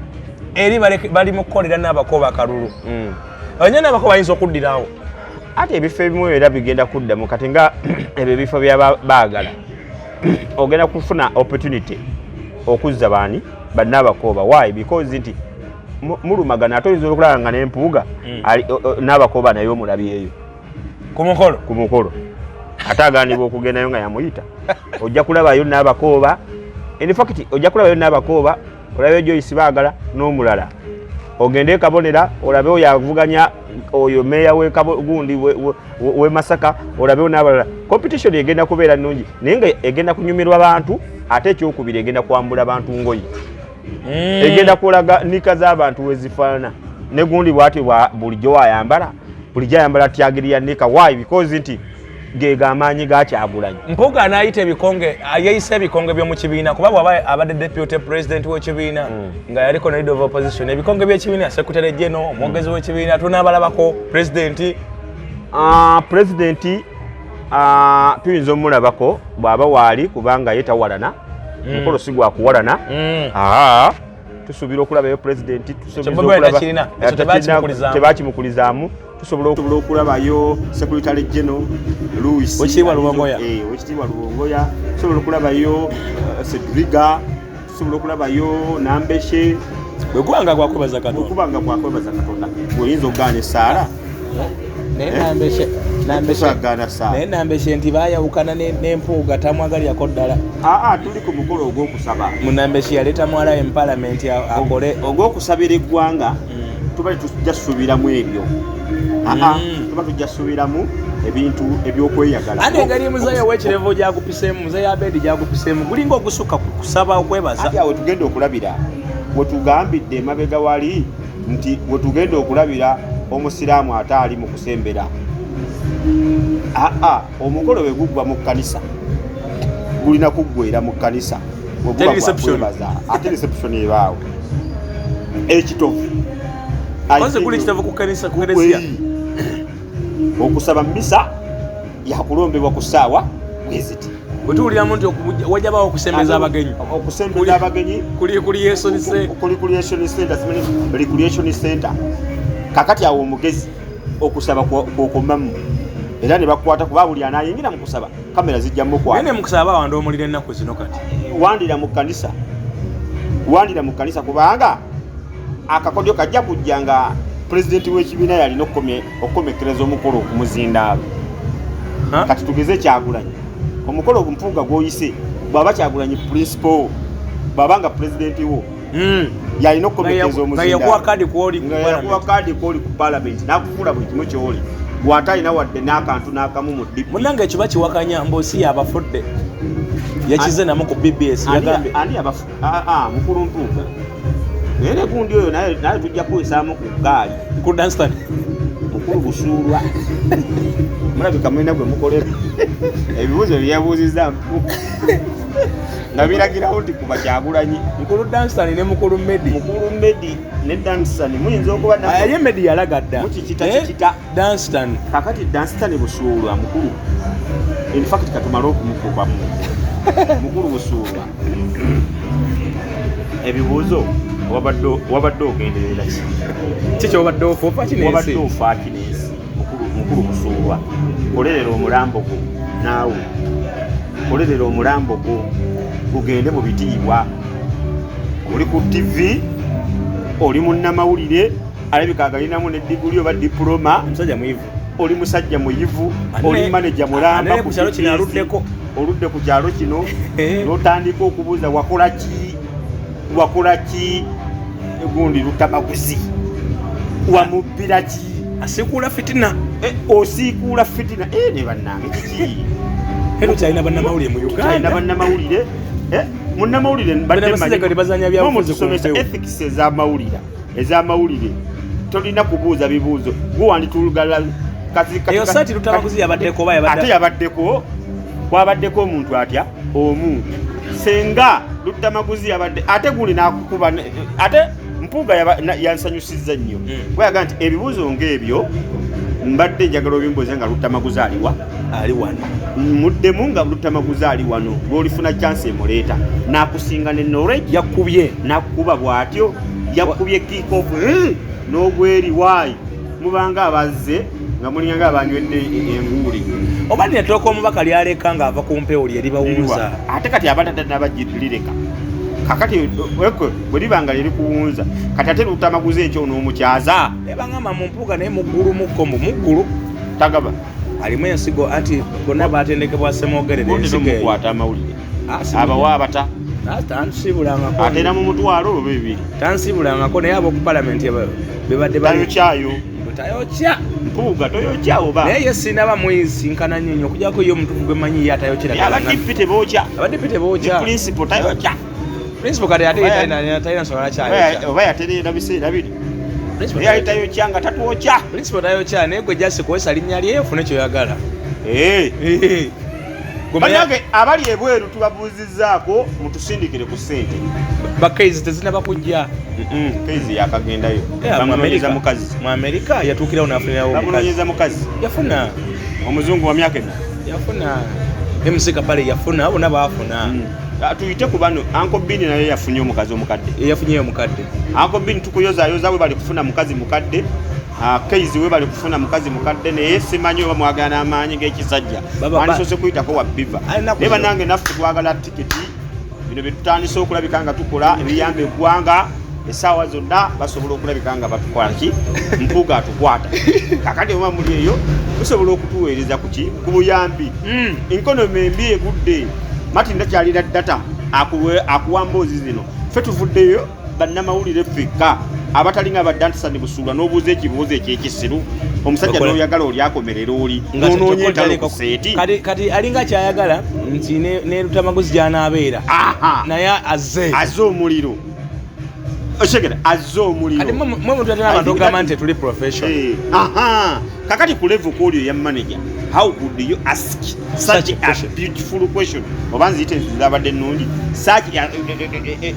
eri bali mu kukolera n'abakoba kalulu. Abanyana n'abakoba bayinza okuddirawo. Ate ebifo ebimu era bigenda kuddamu kati nga ebyo ebifo by'abaagala ogenda kufuna opportunity okuzza baani bannabakoba. Why? Because nti mulumagana ate oyinza okulaba nga n'empuuga n'abakoba naye omulabyeyo ku mukolo ate aganibwa okugendayo nga yamuyita. Ojja kulabayo n'abakoba, in fact ojja kulabayo n'abakoba, olabeyo Joyce Baagala n'omulala. Ogende kabonera olabe oyo avuganya oyo meya gundi we Masaka, olabe n'abalala. Competition egenda kubeera nnungi naye nga egenda kunyumirwa abantu, ate ekyokubiri egenda kwambula abantu ngoyi. Egenda kulaga nika z'abantu wezifaana ne gundi bwati bulijjo ayambala tyagiriya nika. Why? Because nti gega amaanyi gakyagulanyi. Mpuuga anaayita ebikonge, yeeyisa ebikonge by'omu kibiina kuba bw'aba abadde deputy president w'ekibiina nga yaliko ne leader of opposition. Ebikonge by'ekibiina, secretary general, omwogezi w'ekibiina, tunaabalabako president. President tuyinza omulabako bw'aba waali kubanga ye tawalana. Mukolo si gwa kuwalana. Tusuubira okulabayo president, tebakimukulizaamu. Tusobola okulabayo secretary general Louis Okiitibwa Luwongoya. Okiitibwa Luwongoya. Tusobola okulabayo Cedriga. Tusobola okulabayo Nambeshe. Bwe kubanga gwakwebaza Katonda. Oyinza okugaana essaala. Naye Nambeshe nti baayawukana n'empuuga tamwagalirako ddala. Tuli ku mukolo ogw'okusaba. Nambeshe yaleeta mwalawe mu palamenti akole ogw'okusabira eggwanga. Tuba tujja suubiramu ebyo. Tuba tujja suubiramu ebintu ebyokweyagala. Ate engeri muzeeyi ow'ekirevu gyagupiseemu, muzeeyi Abedi gyagupiseemu gulinga ogusukka kusaba okwebaza. Ate awo tugenda okulabira wetugambidde emabega wali nti wetugenda okulabira omusiraamu ate ali mu kusembera. Omukolo bwe guggwa mu kkanisa gulina kuggwera mu kkanisa. Ate reception ebaawo ekitovu kuli kitavu ku kkanisa kugeresia okusaba misa yakulombebwa ku ssaawa bweziti. Wetuwuliramu nti wajjabawo okusembeza abagenyi. Okusembeza abagenyi kuli recreation center. Kakati awo omugezi okusaba kwokomamu era ne bakwata kuba buli anayingira mu kusaba kamera zijja mukwata. Nene mu kusaba wanda omulira ennaku zino kati. Wandira mu kkanisa kubanga akakodyo kajja kujja nga pulezidenti w'ekibiina yalina okukomekereza omukolo okumuzindaalo. Kati tugeze Kyagulanyi omukolo Mpuuga gw'oyise bw'aba Kyagulanyi principal bw'aba nga pulezidenti wo yalina okukomekereza omuzindaalo. Yakuwa kaadi kw'oli ku palamenti n'akufuula buli kimu ky'oli bw'ate alina wadde n'akantu n'akamu mu DP. Munnange ekyo bakiwakanya mboosi abafudde yakize namu ku BBS yagambye ani mukulu Mpuuga. Naye gundi oyo naye tujja kwesaamu ku gaali ku Dunstan mukulu Busuulwa. Mulabika mulina gwe mukolera ebibuuzo byeyabuuzizza Mpuuga nga biragirawo nti kuba Kyagulanyi. Mukulu Dunstan ne mukulu Medi ne Dunstan muyinza okuba naye Medi yalaga dda mukikita Dunstan. Kakati Dunstan Busuulwa mukulu in fact katumala okumukubamu mukulu Busuulwa. Ebibuuzo wabadde ogenderera ki kyobadde ofoofa kinensi mukulu Busuulwa. Kolerera omulambo gwo naawe kolerera omulambo gwo gugende mu bitiibwa. Oli ku TV oli munnamawulire alabika agalinamu ne diguli oba diploma. Musajja muyivu. Oli musajja muyivu. Oli manager mulamba ku kyalo kino aluddeko. Oludde ku kyalo kino n'otandika okubuuza wakola ki gundi lutabaguzi wamubbira ki asiikuula fitina osiikuula fitina ne bannange kiki ero kyalina bannamawulire mu Uganda. Kyalina bannamawulire munnamawulire baddemusomesa ethics ez'amawulire tolina kubuuza bibuuzo guwanditulugala eyo saati lutabaguzi yabaddeko oba ate yabaddeko kwabaddeko omuntu atya omu senga lutamaguzi yabadde ate guli nakukuba ate Mpuuga yansanyusizza nnyo bwayaga nti ebibuuzo ng'ebyo mbadde njagala obimbuuza nga lutamaguzi aliwa ali wano muddemu nga Lutamaguzi ali wano lwolifuna chance emuleeta nakusinga ne knowledge yakubye nakuba bwatyo yakubye kick off n'ogweri wayi mubanga abazze nga mulinga abanywedde enguuli oba netooka omubaka lyaleka ng'ava ku mpewo lye libawunza ate kati abatata nabagilireka kakati bwe libanga lyeri kuwunza kati ate Lutamaguzi ekyo n'omukyaza ebangamba mu mpuuga naye muggulu mukkombo muggulu tagaba alimu ensigo anti bonna batendekebwa Semogerere ensigomukwata amawulire abawa abata tansibulangako atera mu mutwalo oba ebiri tansibulangako naye ab'oku palamenti bebadde tayokyayo tayokya mpuuga toyokya oba naye ye sinaba mwisinkana nnyo okujjako ye omutufu gwe manyi ye atayokera abadipite bookya abadipite bookya principal tayokya principal kati ate talina nsonga kyayokya oba yatereera biseera biri yali tayokya nga tatwokya principal tayokya naye gwe jasi kuwesa linnya lye ofune kyoyagala banange abali ebweru tubabuuzizzaako mutusindikire ku ssente bakaizi tezinaba kujja kaizi yakagendayo bamunonyeza mukazi mu Amerika yatuukirawo nafunirawo bamunonyeza mukazi yafuna omuzungu wa myaka ena yafuna emusika pale yafuna bonna baafuna tuyite ku bano Uncle Bin naye yafunye omukazi omukadde yafunyeyo omukadde Uncle Bin tukuyozayoza we bali kufuna mukazi mukadde kaizi we bali kufuna mukazi mukadde naye simanyi oba mwagala amaanyi g'ekisajja wandisose kuyitako wa biva naye banange naffe twagala tiketi bino bye tutandise okulabika nga tukola ebiyamba eggwanga essaawa zonna basobola okulabika nga batukola ki mpuuga atukwata kakati oba muli eyo tusobola okutuweereza kuki ku buyambi enkonomi embi egudde Martin ndakyalira data akuwa mboozi zino ffe tuvuddeyo bannamawulire ffekka abatalinga baddantisa Busuulwa n'obuuza ekibuuzo ekyekisiru omusajja n'oyagala oli akomerera oli nonoonye entalo ku seeti kati alinga kyayagala nti ne Lutamaguzi gy'anaabeera naye azze omuliro oshegera azze omuliro kati mwe muntu atena abantu ogamba nti tuli professional kakati ku level kwolyo ya manager how could you ask such a beautiful question oba nziyite nzabadde nnungi such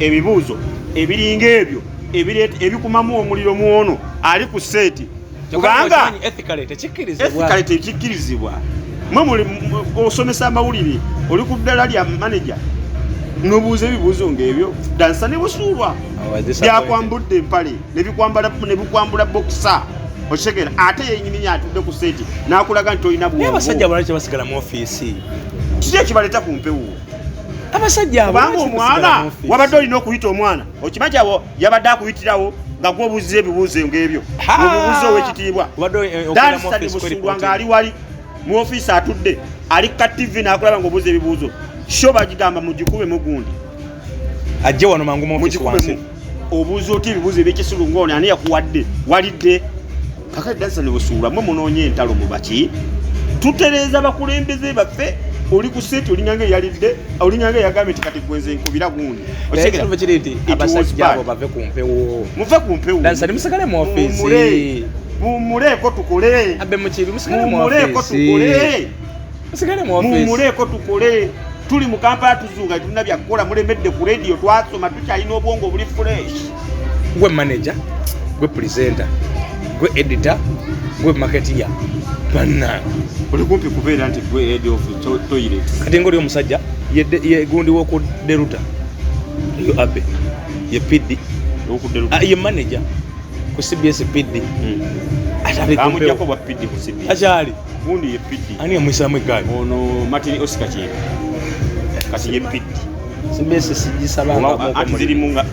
ebibuuzo ebiringa ebyo ebikumamu omuliro muono ali ku seeti kubanga ethically tekikkirizibwa mwe muli osomesa amawulire oli ku ddala lya manager n'obuuza ebibuuzo ng'ebyo dansa ne Busuulwa byakwambudde empale ne bikwambula bokisa oshegera ate yennyini atudde ku seeti n'akulaga nti olina bwongo abasajja abalala kye basigala mu ofiisi kiki ekibaleeta ku mpewo abasajja kubanga omwana wabadde olina okuyita omwana okimanyi abo yabadde akuyitirawo nga gwobuuziza ebibuuzo ng'ebyo omubuuzi ow'ekitiibwa dansa ne Busuulwa ng'ali wali mu ofiisi atudde ali ka TV n'akulaba ng'obuuza ebibuuzo sho bagigamba mugikube mugundi ajje wano mangu mu ofiisi wansi obuuza oti ebibuuzo ebyekisulu ng'oni ani yakuwadde walidde kakati dansa ne Busuulwa mwe munoonye entalo mu baki tutereeza bakulembeze baffe oli ku seeti olinganga eyalidde olinganga eyagambye nti kati gwenze nkubira gundi kiri nti abasajja abo bave ku mpewo muve ku mpewo dansa ne musigale mu ofiisi mumuleeko tukole abe mukibi musigale mu mumuleeko ofiisi tukole musigale mu ofiisi mumuleeko tukole tuli mu Kampala tuzuuga tulina byakukola mulemedde ku radio twasoma tukyalina obwongo buli fresh gwe manager gwe presenter gwe editor gwe marketeer banna oli kumpi kubeera nti gwe head of toilet kati ngoli omusajja ye gundi woku deruta yo abe ye PD woku deruta ye manager ku CBS PD atabe ko amujjako bwa PD ku CBS achali gundi ye PD ani amuisamu egaali ono Martin Oscar Chiri kati ye PD CBS sijisabanga ati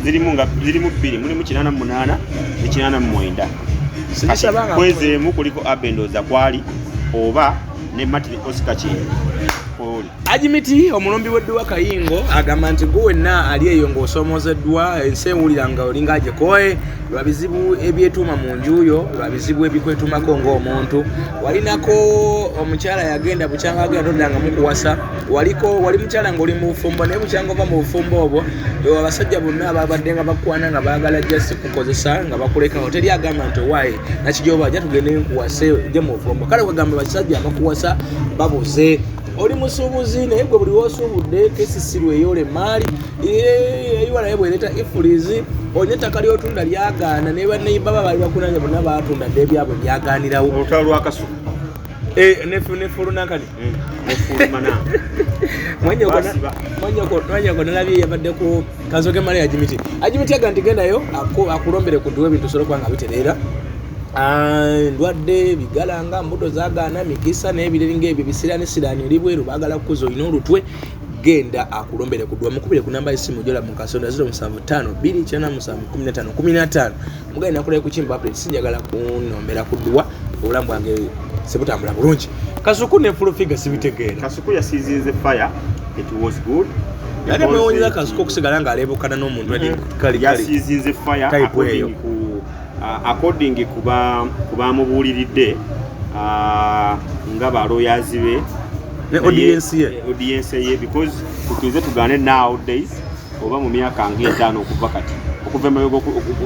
zirimu bbiri mulimu 88 ne 89 sijisabanga kwezeemu kuliko abendoza kwali oba ne Martin Oscar Chiri Ajimiti omulombi w'edduwa Kayingo agamba nti gwe wenna ali eyo ng'osoomozeddwa ensi ewulira nga olinga agyekoye lwa bizibu ebyetuuma mu njuyo lwa bizibu ebikwetuumako ng'omuntu walinako omukyala yagenda bukyanga agenda todanga mukuwasa wali mukyala ng'oli mu bufumbo naye bukyanga ova mu bufumbo obwo abasajja bonna ababadde nga bakwana nga baagala jasi kukozesa nga bakulekawo teri agamba nti owaaye nakijoba ajja tugende nkuwase gye mu bufumbo kale wegamba basajja abakuwasa babuze oli musuubuzi naye gwe buli woosuubudde kesisirwe eyoola emaali eyiwa naye bw'ereeta ifulizi olina ettaka ly'otunda lyagaana ne banneyi baba baali bakunanya bonna baatunda dde ebyabwe byagaanirawo olutalo lw'akasuku nefulu nankani nefulumana mwanyako nalabye yabadde ku Kazoke Male Ajimiti aga nti gendayo akulombere kuduwa ebintu osobola okuba nga bitereera ndwadde bigalanga mbuto zagaana mikisa n'ebireri ng'ebyo bisiranisiraani oli bweru baagala kukuza olina olutwe genda akulombere kuduwa mukubire ku namba y'essimu jola mu kasonda 075 mugaye nakulayo ku Chimba Update sinjagala kunombera kuduwa obulamu bwange sebutambula bulungi Kasuku ne full figure sibitegeera Kasuku yasizinze fire it was good yali mwonyeza Kasuku okusigala nga alebukana n'omuntu kali yasizinze fire according kuba mubuuliridde nga baloyazi be ne audience ye because tukize tugane nowadays oba mu myaka ng'etaano okuva kati okuva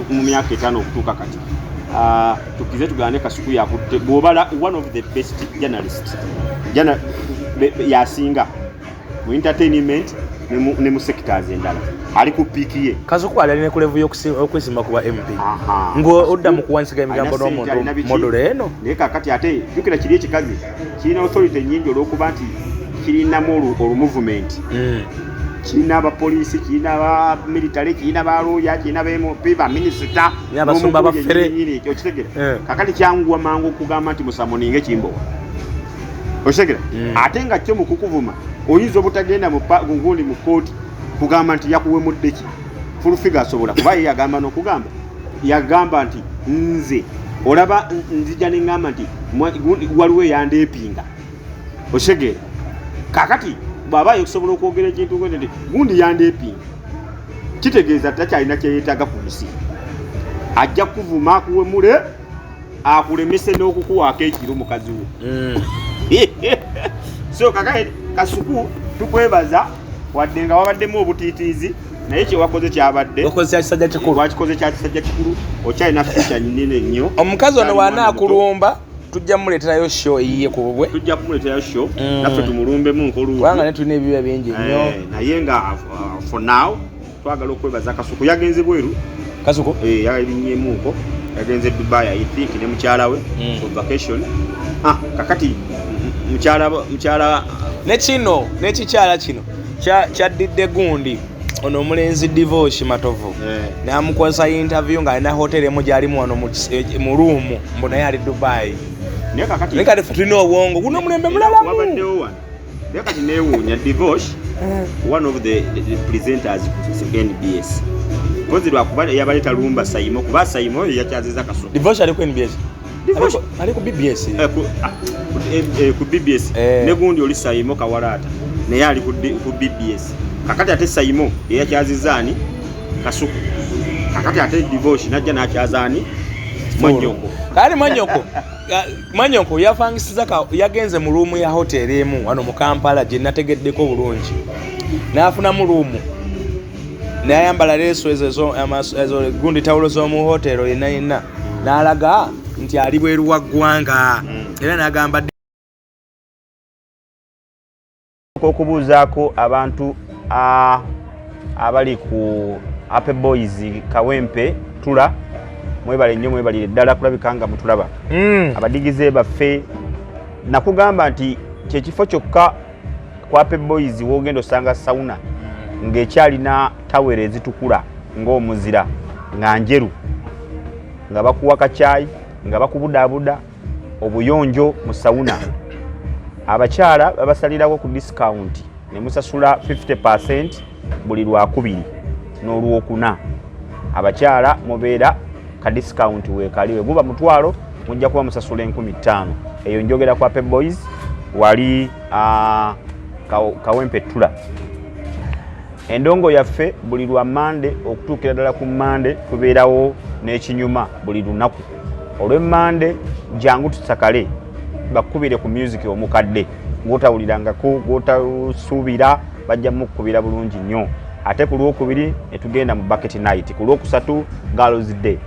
mu myaka etaano okutuuka kati tukize tugane Kasuku yakutte bw'obala one of the best journalists yasinga mu entertainment ne mu sectors endala ali ku peak ye Kasuku ali ne ku level y'okwesima kuba MP ngo odda mu kuwansiga emigambo n'omuntu modolo eno naye kakati ate jukira kiri ekikazi kirina authority nyingi olw'okuba nti kirinamu movement kirina abapoliisi kirina aba military kirina abalooya kirina ab'MP ba minisita n'abasumba bafere okitegera kakati kyanguwa mangu okugamba nti musamuninge Kimbowa okitegera ate nga kyo mu kukuvuma oyinza obutagenda gundi mu kooti kugamba nti yakuwe muddeki full figure asobola kuba yagamba n'okugamba yagamba nti nze olaba nzija n'engamba nti waliwo yandeepinga okitegera kakati bw'aba okusobola okwogera ekintu nti gundi yandeepinga kitegeeza takyalina kyeyeetaaga ku nsi ajja kuvuma akuwemule akulemese n'okukuwaako ekiro mukazi wo so kakati Kasuku tukwebaza wadde nga wabaddemu obutiitiizi naye kyewakoze kyabadde wakikoze kya kisajja kikulu okyalina ficha nyinene nnyo omukazi ono waanaakulumba tujja muleeterayo show eyiye ku bubwe tujja kumuleeterayo show naffe tumulumbemu nkoluubi kubanga ne tulina ebiba bingi nnyo naye nga for now twagala okwebaza Kasuku yagenze bweru Kasuku yalinyemuuko yagenze Dubai I think ne mukyala we for vacation kakati mukyala n'ekikyala kino kyaddidde gundi ono omulenzi Divorce Matovu n'amukozesa interview ng'alina hoteli emu gy'alimu wano mu ruumu mbu naye ali Dubai naye kati tulina obwongo guno omulembe mulalamu naye kati neewuunya Divorce one of the presenters ku NBS kozi lwakuba yabaleeta lumba Saimo kuba Saimo oyo yakyaziza Kasuku Divorce ali ku NBS ali ku BBS ku BBS ne gundi oli Saimo Kawalaata naye ali ku BBS kakati ate Saimo yakyazizaani Kasuku kakati ate Divorce najja n'akyazaani Manyoko kali Manyoko yafangisiza yagenze mu ruumu ya hoteli emu wano mu Kampala gye nategeddeko bulungi n'afunamu ruumu n'ayambala leeso ezo gundi tawulo z'omu hotelo yenna n'alaga nti ali bweru wa ggwanga era n'agamba okubuuzaako abantu abali ku Apple Boys Kawempe Tula mwebale nnyo mwebalire ddala kulabika nga mutulaba abadigize baffe nakugamba nti kyekifo kyokka ku Apple Boys wogenda osanga sauna ng'ekyalina tawere ezitukula ng'omuzira nga njeru nga bakuwa kacaayi nga bakubudaabuda obuyonjo mu sauna abakyala babasalirawo ku discount ne musasula 50% buli lwakubiri n'olwokuna abakyala mubeera ka discount weekaliwe guba mutwalo mujja kuba musasula 15,000 eyo njogera ku Apple Boys wali Kawempe Tula endongo yaffe buli lwa Mande okutuukira ddala ku Mande tubeerawo n'ekinyuma buli lunaku olw'Emmande jangu tusakale bakubire ku music omukadde gwotawulirangako gwotasuubira bajja mukubira bulungi nnyo ate ku lwokubiri ne tugenda mu bucket night ku lwokusatu girls day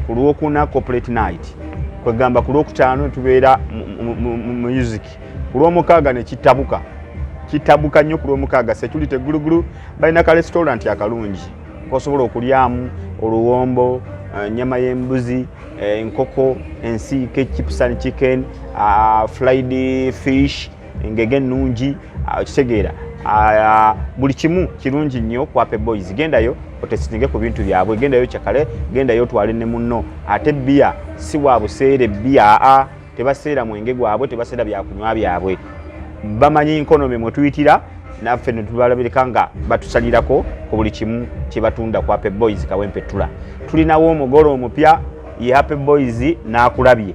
ku lwokuna corporate night kwegamba ku lwokutaano tubeera mu music ku lwomukaaga ne kitabuka nnyo ku lwomukaaga security gulugulu balina ka restaurant akalungi kosobola okulyamu oluwombo nyama y'embuzi, enkoko, ensiike, chips and chicken, fried fish, engege ennungi, kitegeera. Buli kimu kirungi nnyo ku Happy Boys. Gendayo otesitinge ku bintu byabwe, gendayo kyakale, gendayo twale ne munno. Ate bia si wa buseere bia, tebaseera mwenge gwabwe, tebaseera byakunywa byabwe. Bamanyi economy mwe tuyitira, naffe ne tubalabirika nga batusalirako ku buli kimu kye batunda ku Happy Boys Kawempetula. Tulinawo omugolo omupya ye Happy Boys n'akulabye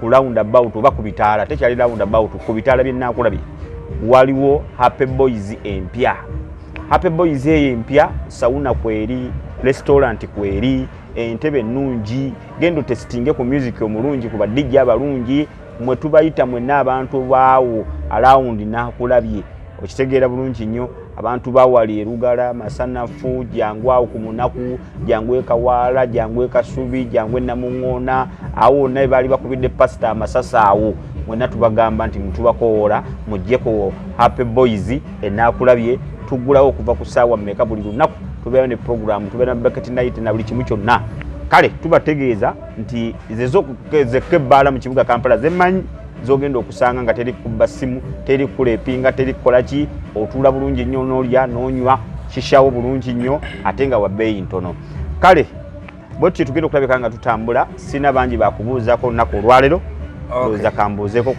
ku roundabout oba ku bitaala, tekyali roundabout, ku bitaala bye n'akulabye waliwo Happy Boys empya. Happy Boys empya, sauna kweri, restaurant kweri, entebe nnungi, gendo testinge ku music omulungi, ku badijja abalungi, mwe tubayita mwenna abantu baawo around n'akulabye. Okitegeera bulungi nnyo, abantu bawali Erugala, Masanafu, Jangwa ku Munaku, Jangwe Kawaala, Jangwe Kasubi, Jangwe Namuŋŋoona, awo naye bali bakubidde pasita amasasa awo. Mwenna tubagamba nti mutubakoola mujjeko Happy Boys enaakulabye. Tugulawo okuva ku ssaawa mmeka buli lunaku, tubeera ne program, tubeera na bucket night na buli kimu kyonna. Kale tubategeeza nti zekka ebbaala mu kibuga Kampala zemmanyi zogenda okusanga nga teri kubba ssimu, teri kulepinga, teri kukola ki, otuula bulungi nnyo n'olya n'onywa kishawo bulungi nnyo ate nga wa bbeeyi ntono. Kale bwetyo tugenda okulabika nga tutambula, sina bangi bakubuuzaako olunaku olwaleero, olowooza kambuuzeeko